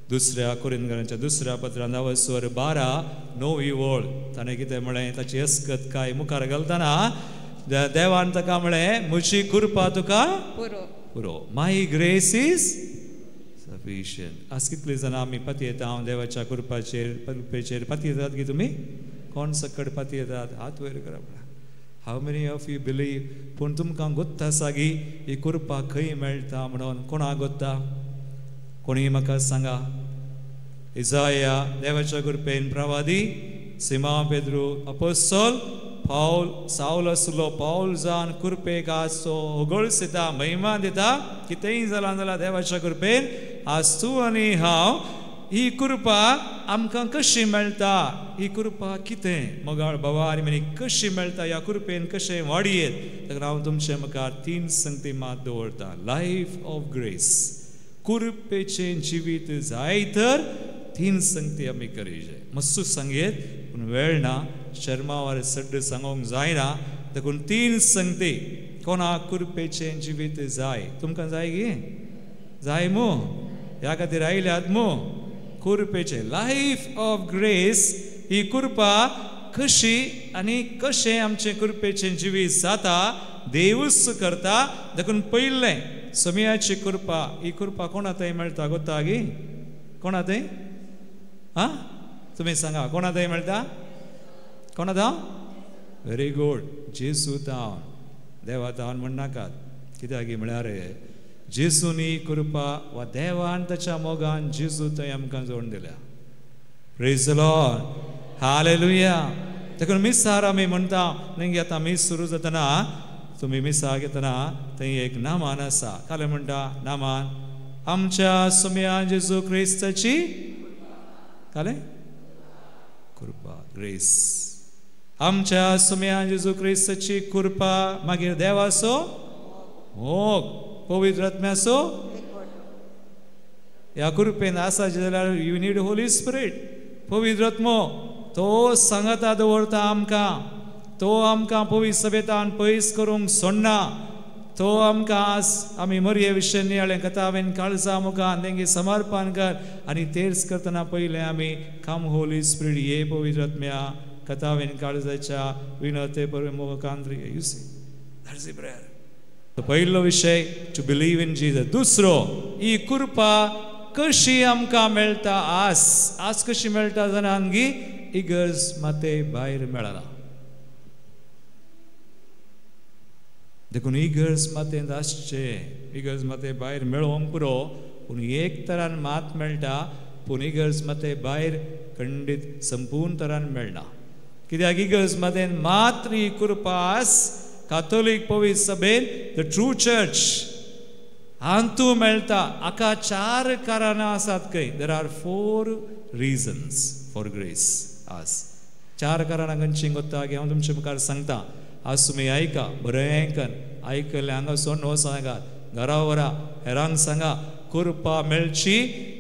दुसऱ्या कोरिंथीयांच्या दुसऱ्या पत्रांत वचोर 12:9 वोळ ताणें कितें म्हळें ताची अस्कत काय मुखार घालतना देवान ताका म्हळें म्हजी कृपा तुका पुरो. माय ग्रेस इज सफिशियंट. आज कितले जाण आमी पती येता हांव देवाच्या कृपेचेर पती येतात की तुमी कोण सकड पती येतात हात वयर करा. How many of you believe. पूण तुमकां गोत्ता सागी ही कृपा खंय मेळटा म्हणून कोणाक गोत्ता? कोणी म्हाका सांगा. इसाया देवाच्या कृपेन प्रवादी, सिमोन पेद्रू अपोस्तल, पाऊल साऊल आसलो पाऊल जावन कृपेक आज तो उगळसिता महिमा दिता. कितेंय जालां जाल्यार देवाच्या कृपेन आज तूं आनी हांव ही कृपा आमकां कशी मेळटा, ही कृपा कितें मोगाळ बाबा आनी म्हणी कशी मेळटा, ह्या कृपेन कशें वाडयेत. तर हांव तुमचे मुखार 3 संगती मात दवरता. लायफ ऑफ ग्रेस, कृपेचें जिवीत जाय तर 3 संगती आमी करीजे. मस्त सांगेत पूण वेळ ना, शर्मावार सड्ड सांगोंक जायना. देखून 3 संगती कोणाक कृपेचें जिवीत जाय. तुमकां जाय गे जाय मू ह्या खातीर आयल्यात मू. कृपेचे लायफ ऑफ ग्रेस, ही कृपा कशी आनी कशें आमचें कृपेचें जिवीत जाता देवूच करता. देखून पयलें समियाची कृपा, ही कृपा कोणा थंय मेळटा गोता गे? कोणा थंय? हा तुमी सांगा कोणा थंय मेळटा? कोणा थाव? Very good. जेसू थावन देवा थावन म्हणनाकात. कित्याक म्हळ्यार जेसूनी कृपा वा देवान ताच्या मोगान जेजू थंय आमकां जोडून दिल्या. Praise the Lord, hallelujah. देखून मिसार आमी म्हणटा न्ही, आतां मीस सुरू जातना तुमी मिसाक येतना थंय एक नामान आसा. काले म्हणटा नामान आमच्या सुम्या जेजू क्रिस्ताची काले कृपा, ग्रेस. आमच्या सुम्या जेजू क्रिस्ताची कृपा, मागीर देवाचो मोग, पवित्र आत्म्याचो. ह्या कृपेन आसा जाल्यार यू नीड होली स्पिरीट. पवित्र आत्मो तो सांगता दवरता आमकां. तो आमकां पवित्र सभेतान पयस करूंक सोडना. तो आमकां आज आमी मरये विशय नियाळें कथावेन काळजा मुखार तेंगे समर्पण कर आनी तेच करतना पयलें आमी कम होली स्पिरीट ये पवित्र आत्म्या कथावेन काळजाच्या विनते मुखांतरी. You see that's the prayer. तो पयलो विषय टू बिलीव इन जीसस. दुसरो ही कृपा कशी आमकां मेळटा. आज कशी मेळटा जाणां गी इगर्ज माते भायर मेळना. देखून इगर्ज मातेंत आसचे, इगर्ज माते भायर मेळोवंक पुरो. पूण एक तरान मात मेळटा, पूण इगर्ज माते भायर खंडीत संपूर्ण तरान मेळना. कित्याक इगर्ज मातेन मात्र ही कृपा आस. Catholic पवित्र सभेन द ट्रू चर्च हांतू मेळटा. हाका 4 कारणां आसात खंय. There are 4 reasons for grace. आज 4 कारणां खंयची गोत्ता की हांव तुमच्या मुखार सांगता. आज तुमी आयका, बरें कर. आयकले हांगा सोडून वसांगात घरा व्हरा, हेरांक सांगा. कृपा मेळची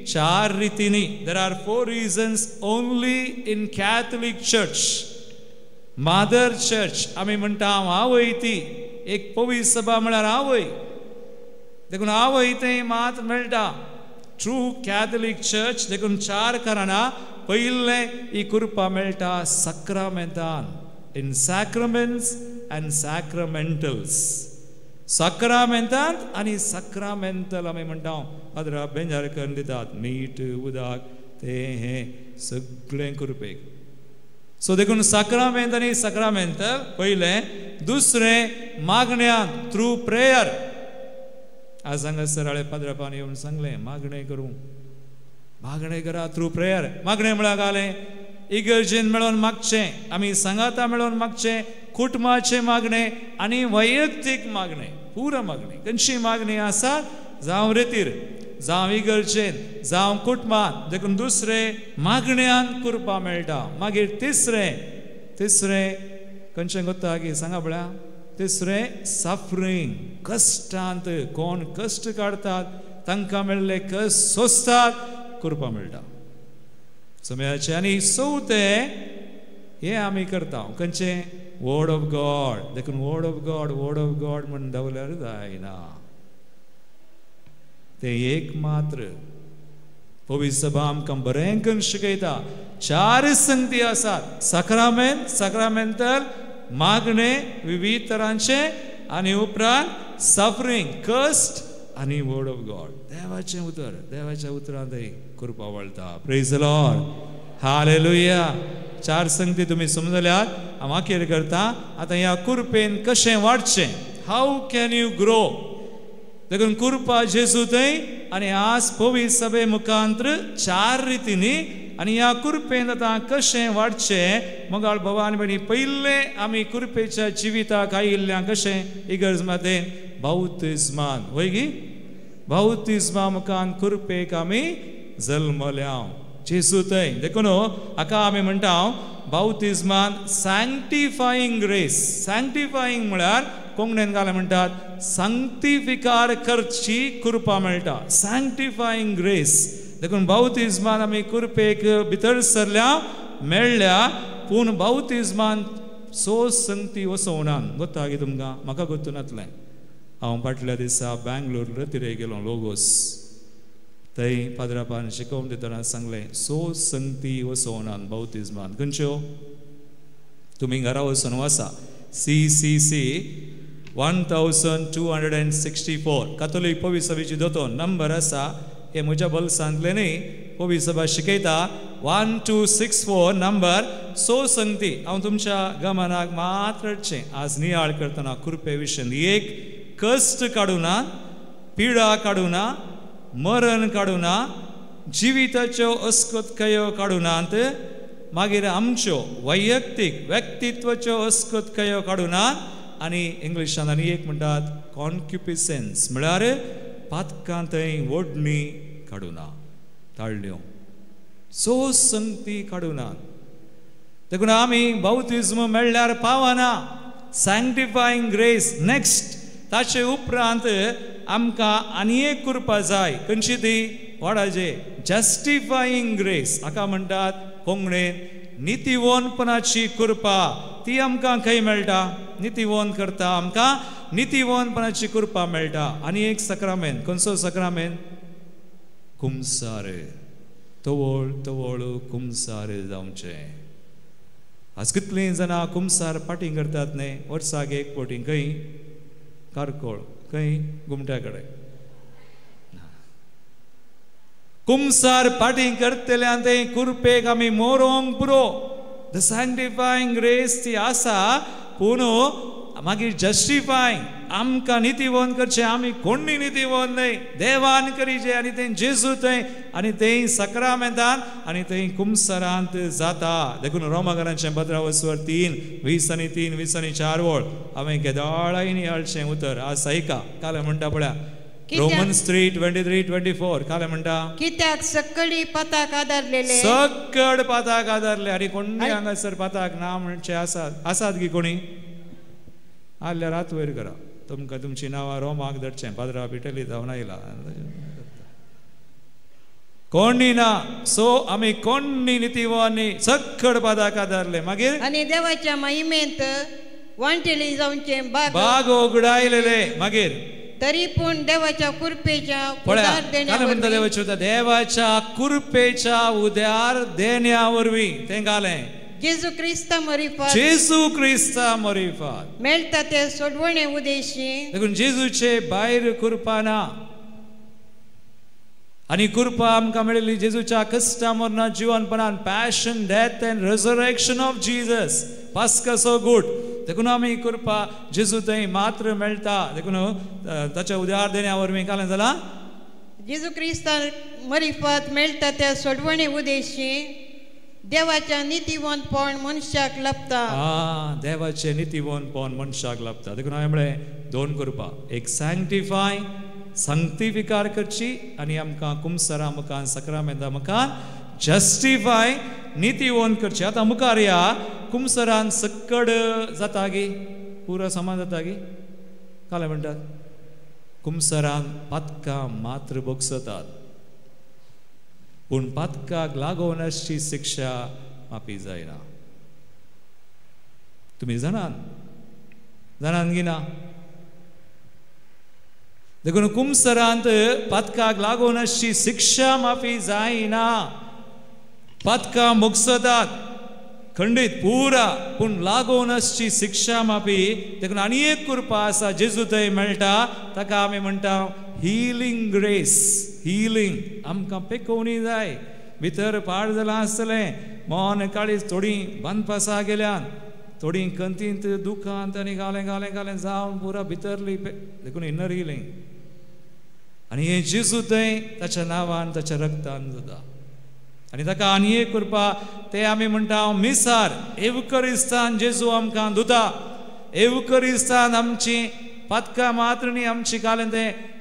4 रितींनी. There are 4 reasons only in Catholic church. मादर चर्च आमी म्हणटा हांव वयती. एक पवित्र सभा म्हळ्यार हांव वय. देखून हांव वयतें मात मेळटा. True Catholic church. देखून 4 कारणां. पयलें ही कृपा मेळटा सक्रामेंतान. In सॅक्रमेंट्स and सॅक्रमेंटल्स. सक्रामेंतांत आनी सक्रामेंटल आमी म्हणटा. पाद्रा बेंजारकर दितात मीठ उदक तें हें सगळें कृपेक. सो देखून सक्रामेंत आनी सक्रामेंटल पयलें. दुसरें मागण्यान थ्रू प्रेयर. आज हांगासर हाळे पाद्रापान येवन सांगलें मागणें करूं. मागणें करा थ्रू प्रेयर. मागणें म्हळ्यार घालें इगर्जेन मेळोन मागचें, आमी सांगाता मेळोन मागचें, कुटुंबाचें मागणें आनी वैयक्तीक मागणें. पुरा मागणी खंयची मागणी आसा जावं रेतीर जावं इगर्जेन जावं कुटुंबांत. देखून दुसरें मागण्यान कृपा मेळटा. मागीर तिसरें खंयचें गोत्ता की सांगा पळया. तिसरें सफरींग. कश्टांत कोण कश्ट काडटात तांकां मेळ्ळे कश्ट सोंसतात कृपा मेळटा समयाचें. आनी चवथें हें आमी करता खंयचें वर्ड ऑफ गॉड. देखून वर्ड ऑफ गॉड म्हण दवरल्यार जायना. ते एक मात्र पवित्र सभा आमकां बरें करून शिकयता. 4 संगती आसात. सक्रामेंटल मागणें विविध तरांचे आनी उपरांत सफरींग कश्ट आनी वर्ड ऑफ गॉड देवाचें उतर देवाच्या उतरांत कृपा वळटा प्रेज द लॉर्ड हालेलुया 4 संगती तुम्ही समजल्यात हांव आखेर करता आतां ह्या कुरपेन कशें वाडचें हाऊ कॅन यू ग्रो देखून कृपा जेजू थंय आनी आज पवित्र सभे मुखांत्र 4 रितींनी आनी ह्या कुरपेन आतां कशें वाडचें मोगाळ भवानी भयणी पयले आमी कुरपेच्या जिविताक आयिल्ल्यां कशें इगर्ज मातेन बाउतिस्मान वय गी बाउतिस्मा मुखान कुरपेक आमी जल्मल्या जेजू थंय देखून हाका आमी म्हणटा बाउतिस्मान सॅंक्टिफायींग ग्रेस सॅंक्टिफायींग म्हळ्यार कोंकणीन घालें म्हणटात सांक्तिफिकार करची कृपा मेळटा सॅंक्टिफायींग ग्रेस देखून बाउतिस्मान आमी कुरपेक भितर सरल्या मेळ्ळ्या पूण बाउतिस्मान संगती वसोवनान गोत्ता गे तुमकां म्हाका गोत्तू नासलें हांव फाटल्या दिसा बँगलोर रतिरे गेलो लोगोस थंय पाद्रापान शिकोवन दितना सांगलें संगती वसोवनान बाउतिस्मान खंयच्यो तुमी घरा वचून वाचा CCC 1264 कातोलीक पवित्र सभेची दोतोर नंबर आसा हे म्हज्या बल्सांतले न्ही पवित्र सभा शिकयता 1264 नंबर संगती हांव तुमच्या गमनाक मात्र हाडचें आज नियाळ करतना कृपे विशयी एक कश्ट काडूना पिडा काडूना मरण काडूना जिविताच्यो अस्कोतकायो काडूनात मागीर आमच्यो वैयक्तीक व्यक्तित्वाच्यो अस्कोतकायो काडूनात आनी इंग्लिशान आनी एक म्हणटात कॉन्क्युपिसन्स म्हळ्यार पातकां थंय ओडणी काडूना ताळ्ळ्यो संगती काडूनात देखून आमी बाउतिस्म मेळ्ळ्यार पावना सॅंक्टिफायींग ग्रेस नेक्स्ट ताचे उपरांत आमकां आनी एक करपा जाय खंयची ती वडाचे जस्टिफायींग ग्रेस हाका म्हणटात कोंकणीन नितीवनपणाची कृपा ती आमकां खंय मेळटा नितीवन करता आमकां नितीवनपणाची कृपा मेळटा आनी एक सक्रामेंत खंयचो सक्रामेंत कुमसार तवळ तवळ कुमसार जावचें आज कितलीं जाणां कुमसार पाटी करतात न्ही वर्साक एक फावटी खंय कारकोळ खंय गुमट्या कडेन कुमसार पाटी करतल्यान ते कुरपेक आमी मोरोंक पुरो द सॅंक्टिफायींग ग्रेस ती आसा पूण मागीर जस्टिफायींग आमकां नितीवन करचें आमी कोणी नितीवन न्हय देवान करीचें आनी तें जेजू थंय आनी तें सक्रामेंतान आनी तें कुमसारांत जाता देखून रोमाकारांचें 15:3-20-3-24 वळ हांवें केदाळांनी हाडचें उतर आज आयका काल म्हणटा पळया रोमन्स 3:23-24 काल म्हणटा कित्याक सकळी पाताक आदारलेले सकड पाताक आदारले आनी कोणी हांगासर पाताक ना म्हणचे आसात की कोणी आल्या रात वयर करा तुमकां तुमची नांवां रोमाक धरचें पाद्रा पिटली जावन आयला कोणी ना सो आमी कोणी नितीवानी सकड पाताक आदारले मागीर आनी देवाच्या महिमेंत वांटेली जावचें बाग उगडायलेले मागीर तरी पूण देवाच्या कुरपेच्या देवाच्या कुरपेच्या उद्यार देण्या वरवीं तें घालें जेजू क्रिस्ता मरिफात मेळटा ते सोडवणे उद्देशी देखून जेजूचे भायर कृपा ना आनी कृपा आमकां मेळिल्ली जेजूच्या कश्टा मरना जिवनपणान passion death and resurrection of Jesus पास्का सो गूड देखून आमी कृपा जेजू थंय मात्र मेळटा देखून ताच्या उद्यार देण्या वरवीं कालें जालां जेजू क्रिस्ता मरिफात मेळटा त्या सोडवणे उद्देशी देवाच्या नितीवनपण मनशाक लाभता देवाचे नितीवनपण मनशाक लाभता देखून हांवें म्हळें 2 कृपा एक सॅंक्टिफाय सांक्तिफिकार करची आनी आमकां कुमसारा मुखान सक्रामेंता मुखान जस्टिफाय नितीवन करची आतां मुखार या कुमसारान सकड जाता गी पुरो समान जाता गी काले म्हणटात कुमसारान पातकां मात्र बोगसतात पूण पातकाक लागून अशी शिक्षा माफी जायना तुमी जाणान गिना देखून कुमसारांत पातकाक लागून अशी शिक्षा माफी जायना पातकां मुगसतात खंडीत पुरा पूण लागून अशी शिक्षा माफी देखून आनी एक कृपा आसा जेजू थंय मेळटा ताका आमी म्हणटा हिलिंग ग्रेस हिलिंग आमकां पेकोवणी जाय भितर पाड जालां आसतलें मोन काळीज थोडी बंद पासा गेल्यान थोडी कंतींत दुखांत आनी घालें घालें घालें जावन पुरा भितरली देखून इनर हिलिंग आनी हे जेजू थंय ताच्या नांवान ताच्या रक्तान जाता आनी ताका आनी एक करपा ते आमी म्हणटा मिसार एवकरिस्तान जेजू आमकां धुता एवकरिस्तान आमची पातकां मात्र न्ही आमची कालें तें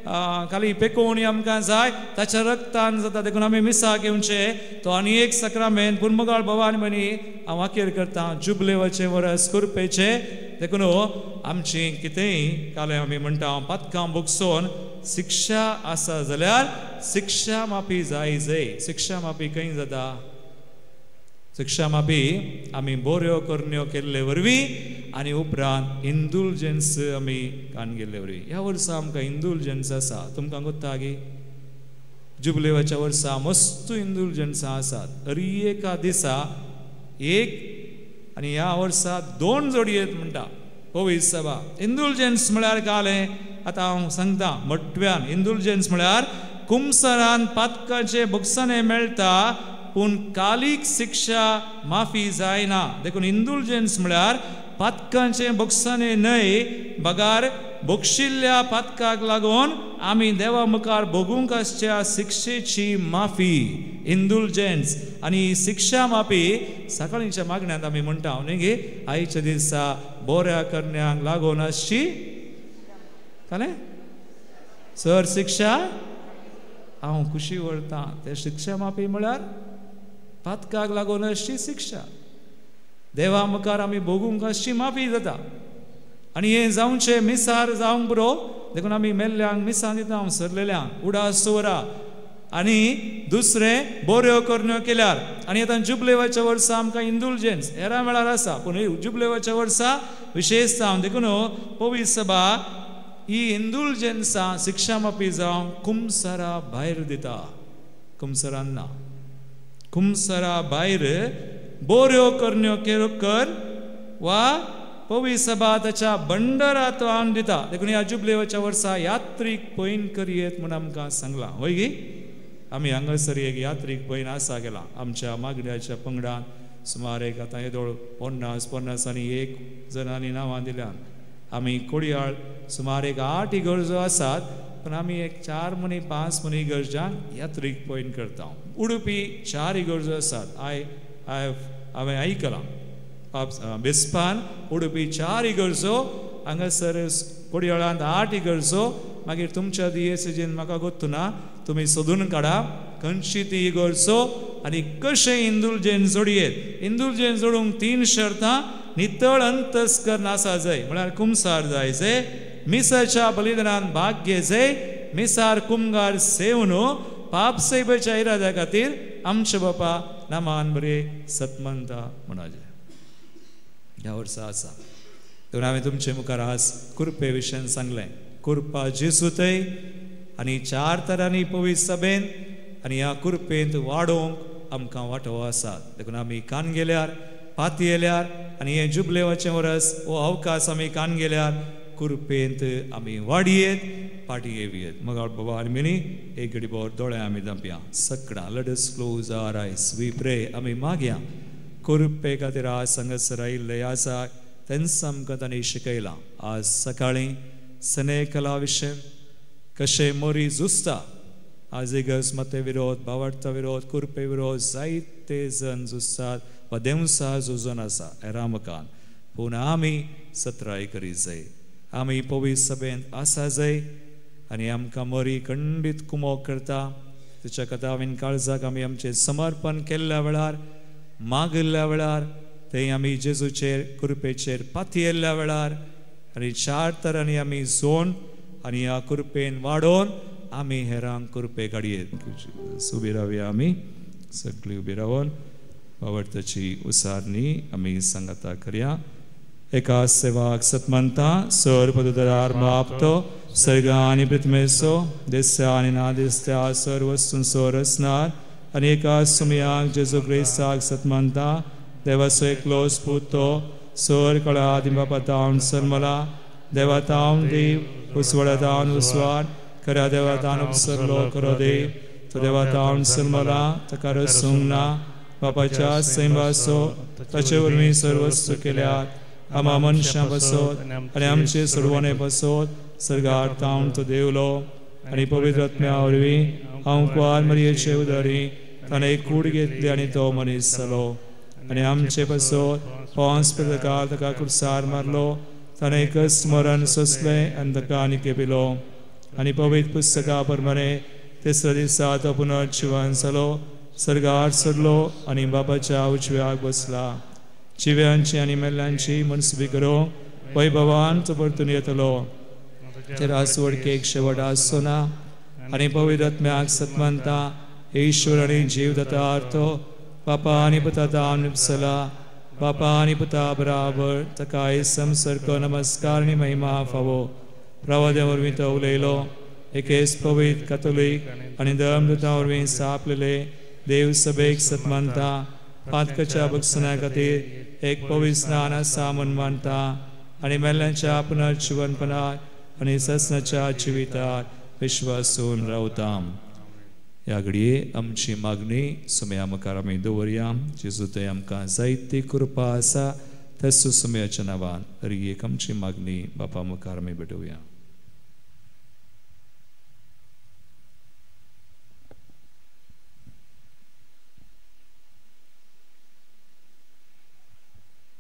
खाली पेकोवणी आमकां जाय ताच्या रक्तान जाता देखून आमी मिसा घेवचे तो आनी एक सक्रामेंत पुर्मगाळ भवानी म्हणी हांव वाक्यर करता जुबलेवाचे वरस कुरपेचे देखून आमची कितेंय कालें आमी म्हणटा पातकां भोगसोन शिक्षा आसा जाल्यार शिक्षा माफी जाय शिक्षा माफी खंय जाता शिक्षा माफी आमी बऱ्यो करण्यो केल्ले वरवीं आनी उपरांत इंडुलजन्स आमी कान गेल्ले वरवीं ह्या वर्सा आमकां इंडुलजन्स आसा तुमकां कोत्ता गे जुबलेवाच्या वर्सा मस्त इंडुलजन्स आसात हर एका दिसा एक आनी ह्या वर्सा 2 जोडयेत म्हणटा पवित्र सभा इंडुलजन्स म्हळ्यार कालें आतां हांव सांगता मट्व्यान इंडुलजन्स म्हळ्यार कुमसरान पातकाचे भोगसणे मेळटा पूण कालीक शिक्षा माफी जायना देखून इंडुलजन्स म्हळ्यार पातकांचे भोगसणे न्हय बगार भोगशिल्ल्या पातकाक लागून आमी देवा मुखार भोगूंक आसच्या शिक्षेची माफी इंडुलजन्स आनी शिक्षा माफी सकाळींच्या मागण्यांत आमी म्हणटा न्ही गे आयच्या दिसा बऱ्या करण्यांक लागून आसची कळ्ळें सर शिक्षा हांव खुशी व्हरतां ते शिक्षा माफी म्हळ्यार पातकाक लागून आसची शिक्षा देवा मुखार आमी भोगूंक आसची माफी जाता आनी हें जावचें मिसार जावंक पुरो देखून आमी मेल्ल्यांक मिसां दिता सरलेल्यांक उडास दवरा आनी दुसरें बऱ्यो करण्यो केल्यार आनी आतां जुबलेवाच्या वर्सा आमकां इंडुलजन्स हेरां वेळार आसा पूण जुबलेवाच्या वर्सा विशेशता देखून पवित्र सभा ही इंडुलजन्सां शिक्षा माफी जावं कुमसरा भायर दिता कुमसरान ना कुमसरा भायर बऱ्यो करण्यो कर वा पवित्र सभा ताच्या भंडारांतल्यान दिता देखून ह्या जुबलेवाच्या वर्सा यात्रीक पैन करयेत म्हूण आमकां सांगलां वय गे आमी हांगासर एक यात्रीक पैन आसा गेला आमच्या मागण्याच्या पंगडान सुमार एक आतां येदोळ 50 आनी 1 जणांनी नांवां दिल्यात आमी कोडयाळ सुमार एक 8 इगर्जो आसात पण आमी एक 4 मणी 5 मणी इगर्जांक यात्रीक पैन करता उडुपी 4 इगर्जो आसात हांवें आयकलां बेस्पान उडुपी 4 इगर्जो हांगासर कोडयाळांत 8 इगर्जो मागीर तुमच्या दिएसीजीन म्हाका गोत्तुना तुमी सोदून काडा खंयची ती इगर्जो आनी कशें इंडुलजन्स जोडयेत इंडुलजन्स जोडूंक 3 शर्तां नितळ अंतस्करण आसा जाय म्हळ्यार कुमसार जायचे मिसाच्या बलिदानान भाग घेवचे मिसार कुमगार सेवन पाप सैबेच्या इराद्या खातीर आमचे बापा नामान बरे सतमंता म्हणाजे ह्या वर्सा आसा देखून हांवें तुमचे मुखार आज कुरपे विशयन सांगलें कुरपा जेजू थंय आनी 4 तरांनी पवित्र सभेन आनी ह्या कुरपेंत वाडोवंक आमकां वांटो आसा देखून आमी कान गेल्यार पाती येल्यार आनी हे जुबलेवाचें वरस हो अवकाश आमी कान गेल्यार कुरपेंत आमी वाडयेत पाटी येवयेत मग बाबा आनी मिनी एक घडी भोर दोळे आमी धांपया सकडा लेट अस क्लोज आवर आयज वी प्रे आमी मागया कुरपे खातीर आज हांगासर आयिल्ले आसा तेंच आमकां तांणी शिकयलां आज सकाळीं सनेकला विशय कशें मोरी झुजता आज इगर्ज मते विरोध भावार्था विरोध कुरपे विरोध जायते जण झुजतात वा देवसा झुजून आसा हेरां मुखार पूण आमी सत्राय करीत जाय आमी पवित्र सभेंत आसा जाय आनी आमकां मोरी खंडीत कुमोग करता तिच्या कथावीन काळजाक आमी आमचें समर्पण केल्ल्या वेळार मागिल्ल्या वेळार थंय आमी जेजूचेर कुरपेचेर पाती येयल्ल्या वेळार आनी 4 तरांनी आमी जोन आनी ह्या कुरपेन वाडोवन आमी हेरांक कुरपे काडयेत उबी रावया आमी सगळीं उबी रावन वावरताची उसारणी आमी सांगाता करया एका सेवाक सतमंता सर पदुदरार मापतो सर्ग आनी पृथ्वीचो दिसत्या आनी ना दिसत्या सर वस्तून सर असणार आनी एका सुमयाक जेजू क्रिस्ताक सतमंता देवाचो एकलो स्पुतो सर कळा दिंबापतावन सन्मला देवातावन देव उसवडतावन उसवाड करा देवातान उपसरलो करो देव तो देवातान सन्मला तकार सुंगना बापाच्या सैमासो ताचे वरवीं सर्वस्व केल्यात आम्हा मनशां बसोत आनी आमचे सर्वांनी बसोत सर्गार तावन तो देवलो आनी पवित्र आत्म्या वरवीं हांव कुंवार मरियेचे उदरी ताणें एक कूड घेतली आनी तो मनीस जालो आनी आमचे बसोत पोंस प्रकार ताका कुर्सार मारलो ताणें एकच स्मरण सोंसलें आनी ताका आनी केपिलो आनी पवित्र पुस्तका प्रमाणे तिसऱ्या दिसा तो पुनर्जीवन जालो सर्गार सरलो आनी बापाच्या उजव्याक बसला जिव्यांची आनी मेल्ल्यांची मनसुबी करो वैभवान तो परतून येतलो तेरा सोडकेक शेवट आसचो ना आनी पवित्र आत्म्याक सत्मानता ईश्वर आनी जीव दाता अर्थ बापा आनी पुता दान निपसला बापा आनी पुता बराबर ताका संसर्ग नमस्कार आनी महिमा फावो प्रवाद्या वरवीं तो उलयलो एकेच पवित्र कॅथोलीक आनी धर्मदुता वरवीं सापलेले देव सभेक सत्मानता पातकाच्या भक्षणा खातीर एक पवित्र स्नान आसा म्हूण मानता आनी मेल्ल्यांच्या पुनर्जीवनपणात आनी ससनाच्या जिवितात विश्वासून रावता ह्या घडये आमची मागणी सुमया मुखार आमी दवरया जेजू थंय आमकां जायती कृपा आसा तसो सुमयाच्या नांवान हर एक आमची मागणी बापा मुखार आमी भेटोवया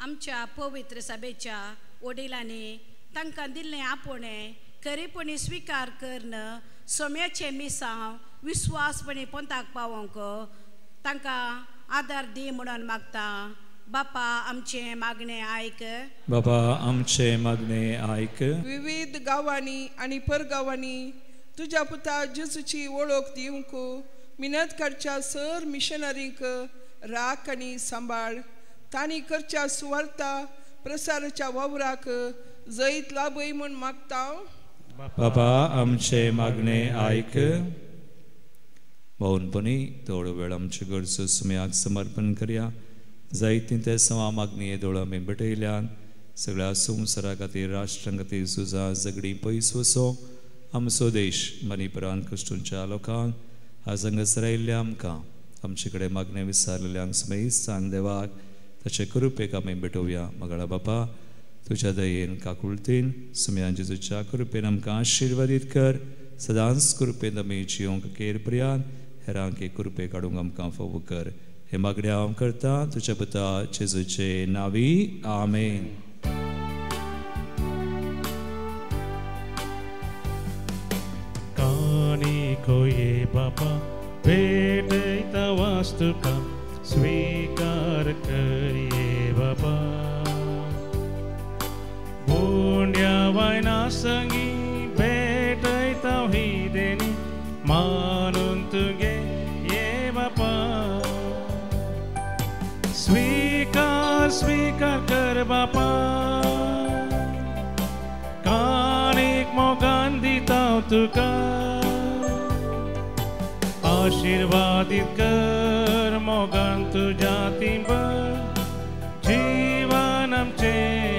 आमच्या पवित्र सभेच्या वडिलांनी तांकां दिल्लें आपोणें खरेपणी स्विकार करणं सोम्याचे मिसांव विश्वासपणी पोंताक पावोंक तांकां आदार दी म्हणून मागता बापा आमचे मागणे आयक बापा आमचे मागणे आयक विविध गांवांनी आनी परगांवांनी तुज्या पुता जेजूची वळख दिवंक मिनत करच्या सर मिशनरींक राख आनी सांबाळ तांणी करच्या सुवार्ता प्रसाराच्या वावराक जैत लाभय म्हूण मागता बापा आमचे मागणे आयक भोवनपणी थोडो वेळ आमचे गरजो सुमयाक समर्पण करया जायती ते सवा मागणी येदोळ आमी भेटयल्यान सगळ्या संवसारा खातीर राष्ट्रां खातीर झुजा झगडी पयस वसो आमचो देश मणिपुरांत कश्टूंच्या लोकांक आज हांगासर आयिल्ल्या आमकां आमचे कडेन मागणे विचारलेल्यांक समेस्तान देवाक ताचे कृपेक आमी भेटोवया मगळा बापा तुज्या दयेन काकुळतीन सुमयान जेजूच्या कृपेन आमकां आशिर्वादीत कर सदांच कृपेन आमी जियोंक केरपर्यांत हेरांक एक कृपे काडूंक आमकां फावो कर हे मागणे हांव करता तुज्या पुता जेजूचे नांवी आमेन कोये बापा भेटैता वास्तुका स्वीकार करिये बापा बोंड्या वायना संगी भेटैता ही देनी मानून तुगे ये बापा स्वीकार कर बापा कानीक मोगान दिता तुका आशीर्वादित कर मोगान तुझ्या तिंबर जीवन आमचे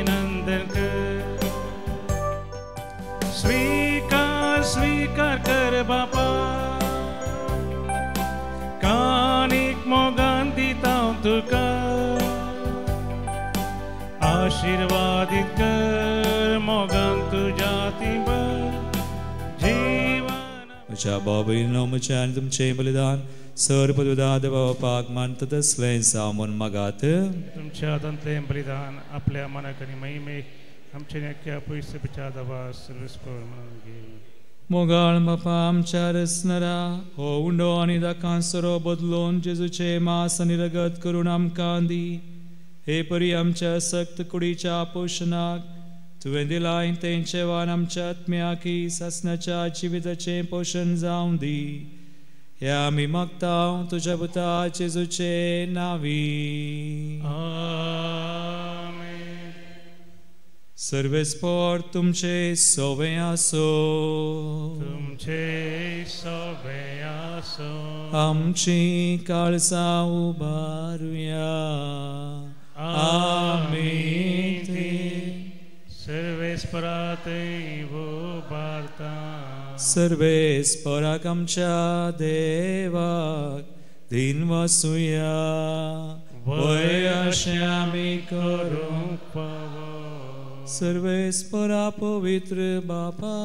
नंदन कर स्वीकार कर बापा कानीक मोगान दिता तुका आशीर्वादित कर मोगान तुझ्या तिंबर म्हज्या बाबीनो म्हज्या आनी तुमचें बलिदान सर पदुदा देवापाक मानता तसलें जावून मागात तुमच्या दांतलें बलिदान आपल्या मनाक आनी महिमेक आमचे नेक्या पयस पिच्या दवा सर्वस्पर म्हणून घे मोगाळ बापा आमच्या रसनारा हो उंडो आनी दाकांसरो बदलून जेजूचे मास आनी रगत करून आमकां दी हे परी आमच्या सक्त कुडीच्या पोशणाक तुवें दिलाय तेंचे वान आमच्या आत्म्याकी सासनाच्या जिविताचे पोषण जावं दी हे आमी मागता तुज्या पुता जेजूचे नांवी आमेन सर्वेस्पर तुमचे सोवे आसो तुमचे सोवे आसो आमची काळजां उबारुया आमेन सर्वेस्परात वो वार्ता सर्वेस्पराक आमच्या देवाक दिन वासुया वय अशें आमी करूंक पावो सर्वेस्परा पवित्र बापा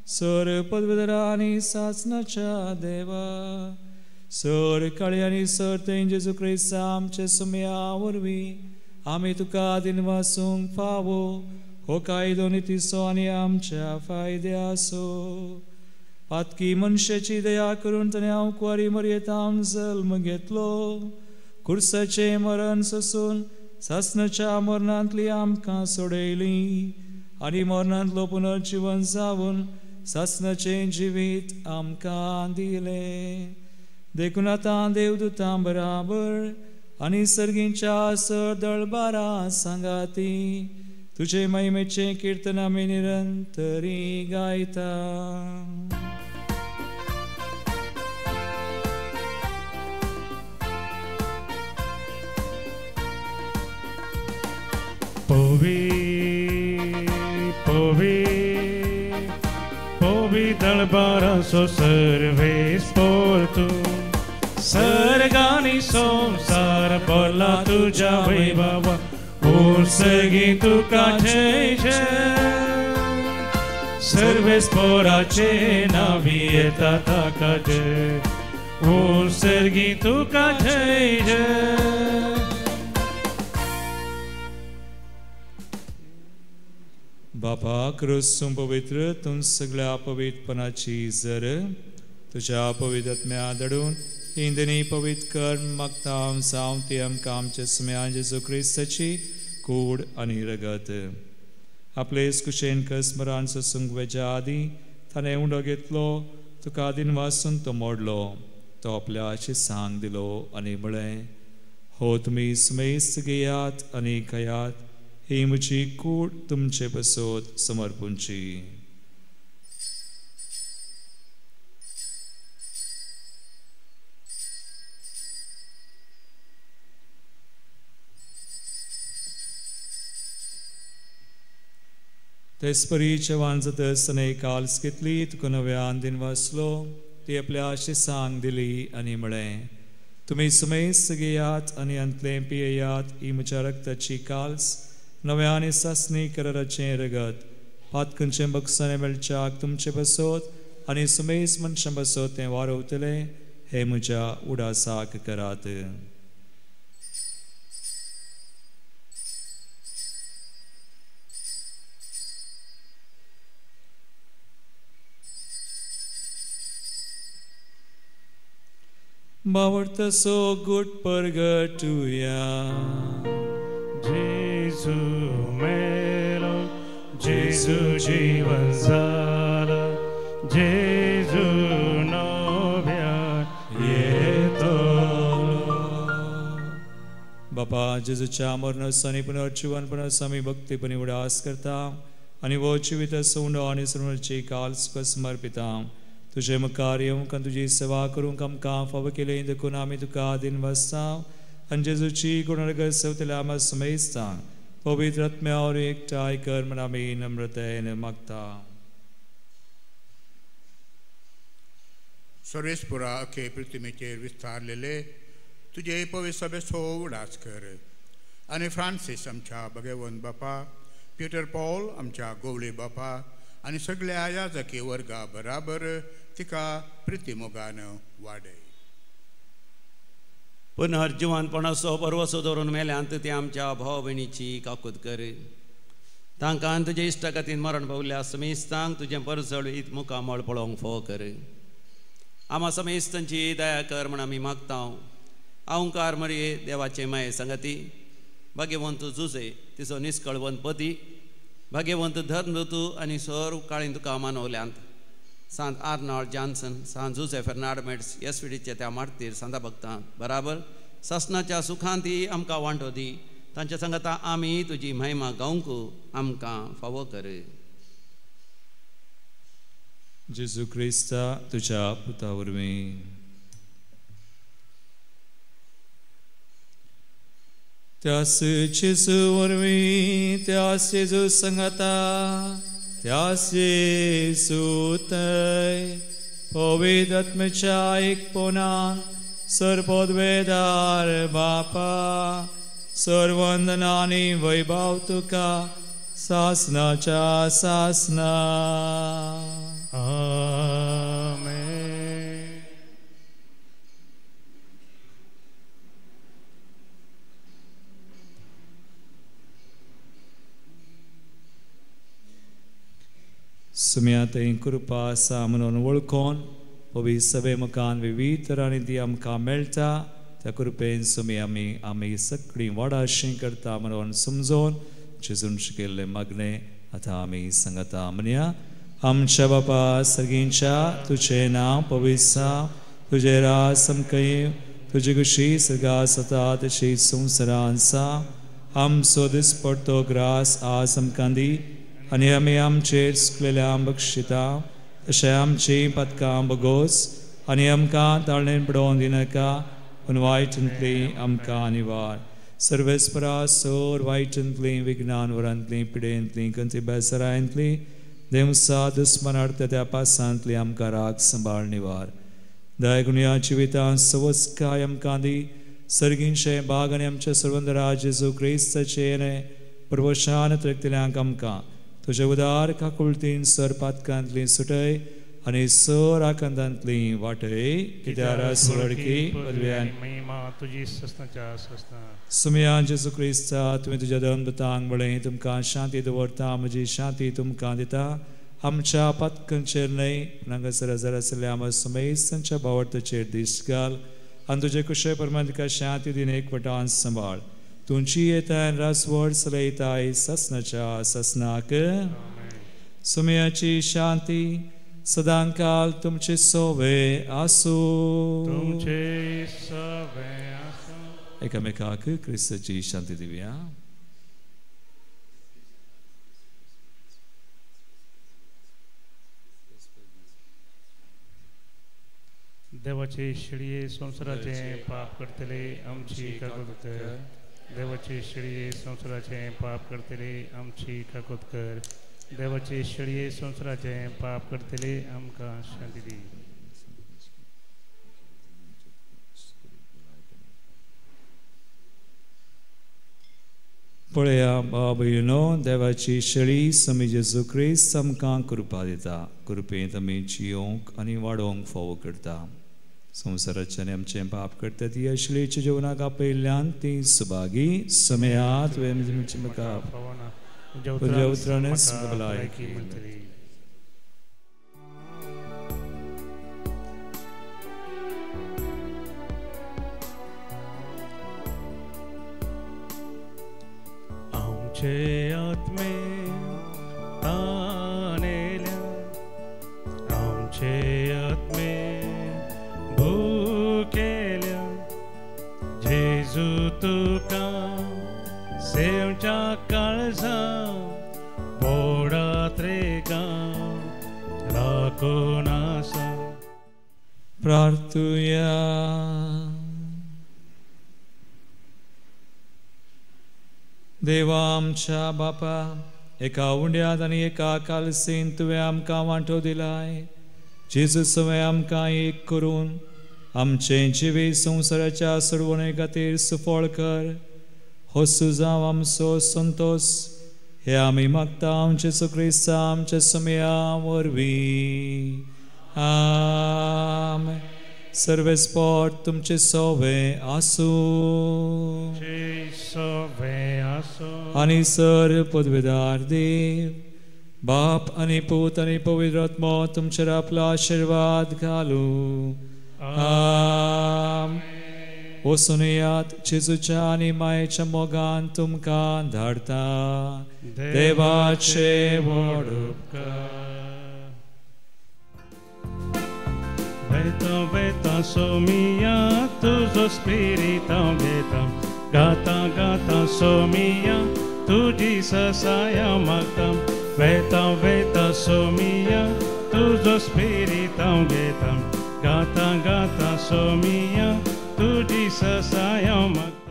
सर पदवीधरा आनी सासणाच्या देवा सर काळी आनी सर तें जेजू क्रिस्त आमचे सुम्या वरवीं आमी तुका दिन वासूंक फावो हो कायदो नितीसो आनी आमच्या फायद्याचो पातकी मनशाची दया करून ताणें हांव कुवारी मर्येतान जल्म घेतलो कुर्साचे मरण सोसून सासणाच्या मरणांतली आमकां सोडयली आनी मरणांतलो पुनर्जीवन जावन सासणाचें जिवीत आमकां दिलें देखून आतां देवदूतां बराबर आनी सर्गींच्या सर दळबारा सांगाती तुजे महिमेचे कीर्तन आमी निरंतरी गायता Povi darbara so serves por tu Sargani somsar porla tuja vaibhava Ursagi tu kacheje Serves porace navieta takaje Ursagi tu kacheje बापा क्रिस्तूं पवित्र तूं सगळ्या पवित्रपणाची जर तुझ्या पवित्र आत्म्या दडून इंदनी पवित्र कर मागता सावन ती आमकां आमच्या सुम्या जेजू क्रिस्ताची कूड आनी रगत आपले कुशेन स्मरण ससूंक वेच्या आदी ताणें उंडो घेतलो तुका दिन वासून तो मोडलो तो आपल्या शिसांक दिलो आनी म्हळें हो तुमी सुमेस्त घेयात आनी खयात ही म्हजी कूड तुमचे बसोत समर्पूंची तेस्परीच्या वांजतसने काल्स घेतली तुका नव्यान दिन वाचलो ती आपल्या शिसांक दिली आनी म्हळें तुमी सुमेस्त घेयात आनी अंतलें पियेयात ही म्हज्या रक्ताची काल्स नव्या आनी सासणी कराराचें रगत पातकनचें बक्षाने मेळच्याक तुमचे बसोत आनी सुमेस मनशां बसोत तें वारोवतलें हे म्हज्या उडासाक करात बावडतसो गुट परगटुया Jesu melo, Jesu जीवन झाला, Jesu नव्या येतो. बापा जेजूच्या मरणासानी पुनर्जीवनपणास आमी भक्तीपणी उडास करता आनी वो जिवीत सोंडो आनी सर्वांची काल समर्पिता तुजे मुखार येवंक आनी तुजी सेवा करूंक आमकां फावो केलें देखून आमी तुका दिन वाजता आनी जेजूची गुणरगत सवतल्या आमी समेस्ता पवित्र आत्म्यावर एकठांय कर म्हण आमी नम्रतेन मागता सर्वेस्पुरा अखे पृथ्वीचेर विस्तारलेले तुझे पवित्र सभेचो उडास कर आनी फ्रांसीस आमच्या भगवंत बापा पीटर पॉल आमच्या गोवळे बापा आनी सगळ्या याजकी वर्गा बराबर तिका प्रितीमोगान वाडय पुनर्जीवनपणाचो परवसो धरून मेल्यांत ती आमच्या भाव भयणीची काकूत कर तांकां तुजे इश्टा खातीर मरण पावल्या समेस्तांक तुजें परसळीत मुखामळ पळोवंक फोव कर आमा समेस्तांची दया कर म्हण आमी मागता अवंकार मरये देवाचे माये संगती भाग्यवंत जुजे तिचो निश्कळवंत पती भाग्यवंत धर्मदूत आनी सर काळीन तुका मानवल्यांत सांत आर्नॉल्ड जॉन्सन सांत जुसे फेर्नांडमेट्स एसपीडीचे त्या मार्तीर सांता भक्तां बराबर ससनाच्या सुखांती आमकां वांटो दी तांच्या सांगता आमी तुजी महिमा गावंक आमकां फावो कर जेजू क्रिस्ता तुज्या पुता वरवीं त्यास जेजू वरवीं त्यास जेजू सांगता Yesusutei, povidat mechaik ponan, सर्पोद्वेदार बापा सर्वंदनानी वैभव तुका सासनाच्या सासना आमेन. सुम्यातय कृपा आसा म्हणून वळखोन पवी सभे मुखान विविध तरांनी ती आमकां मेळटा त्या कृपेन सुमी आमी सगळीं वाडाशी करता म्हणून समजोन जेजून शिकयल्ले मागणे आतां आमी सांगता म्हणया. आमच्या बापा सर्गींच्या तुझें नांव पवित्र तुझे राज समकय तुझी कशी सगा सता तशी संवसारांत आसा. आमचो दिसपडटो ग्रास आज आमकां दी आनी आमी आमचेर चुकलेल्या बक्षिता तशें आमची पदकां बगोस आनी आमकां ताळणेन पडोवन दिनाका पूण वायटांतली आमकां निवार. सर्वेस्परा सोर वायटांतली विज्ञान वरांतली पिडेंतली खंयची बेसरायंतली देवसा दुस्मनार्थ त्या पासांतली आमकां राग सांबाळ निवार. दयागुण्या जिवितां सवस्काय आमकां दी सर्गींचे बाग आनी आमचे सर्वंदरा जेजू क्रिस्ताचे प्रवशान तृप्तिल्यांक आमकां तुझे उदार काकुळतीन सर पातकांतली सुटय आनी सर आकांतांतली वाटय कित्यार सडकी पदव्यान महिमा तुजी सस्नाच्या सस्ना. सुमया जेजू क्रिस्ता तुवें तुज्या दनबतांक बळय तुमकां शांती दवरता म्हजी शांती तुमकां दिता. आमच्या पदकांचेर न्हय पूण हांगासर हजर आशिल्ल्या आमच्या समेस्तांच्या भावार्थाचेर दिश्ट घाल आनी तुजे कुशे परमांतिका शांती दिन एकवटान सांबाळ. तुमची येतान रासवड चलयताय ससनाच्या ससनाक. सुमयाची शांती सदांकाल तुमचे सोवे आसूं. तुमचे सोवे आसूं. एकामेकाक क्रिस्ताची शांती दिवया. देवाचे शिडये संसाराचे पाप करतले आमची काकूत कर. देवाचे शिडये संसाराचे पाप करतले आमची काकूत कर. देवाचे शिडये संसाराचे पाप करतले आमकां शांती दी. पळया बाबयनो देवाची शेळी समी जेजू क्रिस्त आमकां कृपा दिता. कृपेंत आमी जियोंक आनी वाडोवंक फोव करता. संवसाराचे आनी आमचे पाप करता ती अश्लीच्या जिवनाक आपयल्ल्यान ती सुभागी समयात म्हाका तुज्या उतरांनीच भलायकी मेळटली. आमचे आत्मे ताणेल्या आमचे आत्मे भुकेल्या जेजू तुका सेवच्या काळजा बोडात रेगा राखून आसा. प्रार्थुया. देवा आमच्या बापा एका उंड्यात आनी एका कालसेन तुवें आमकां वांटो दिलाय. जेजू सवय आमकां एक करून आमचे जिवी संवसाराच्या सोडवणे खातीर सुफळ कर. हो सुजाव आमचो संतोष हे आमी मागता आमचे क्रिस्ता आमच्या समया वरवीं. आमेन. सर्वेस्पोट तुमचे सोवे आसूं. आनी सर पदवेदार देव बाप आनी पूत आनी पवित्र आत्मा तुमचेर आपलो आशीर्वाद घालूं. आमेन. वचून येयात जेजूच्या आनी मायेच्या मोगान तुमकां धाडटा. देवाचे व्हड उपकार. Veta, veta, somia, tuzo spirito veta. Gata, gata, somia, tu Jesus I am magtam. Veta, veta, somia, tuzo spirito veta. Gata, gata, somia, tu Jesus I am magtam.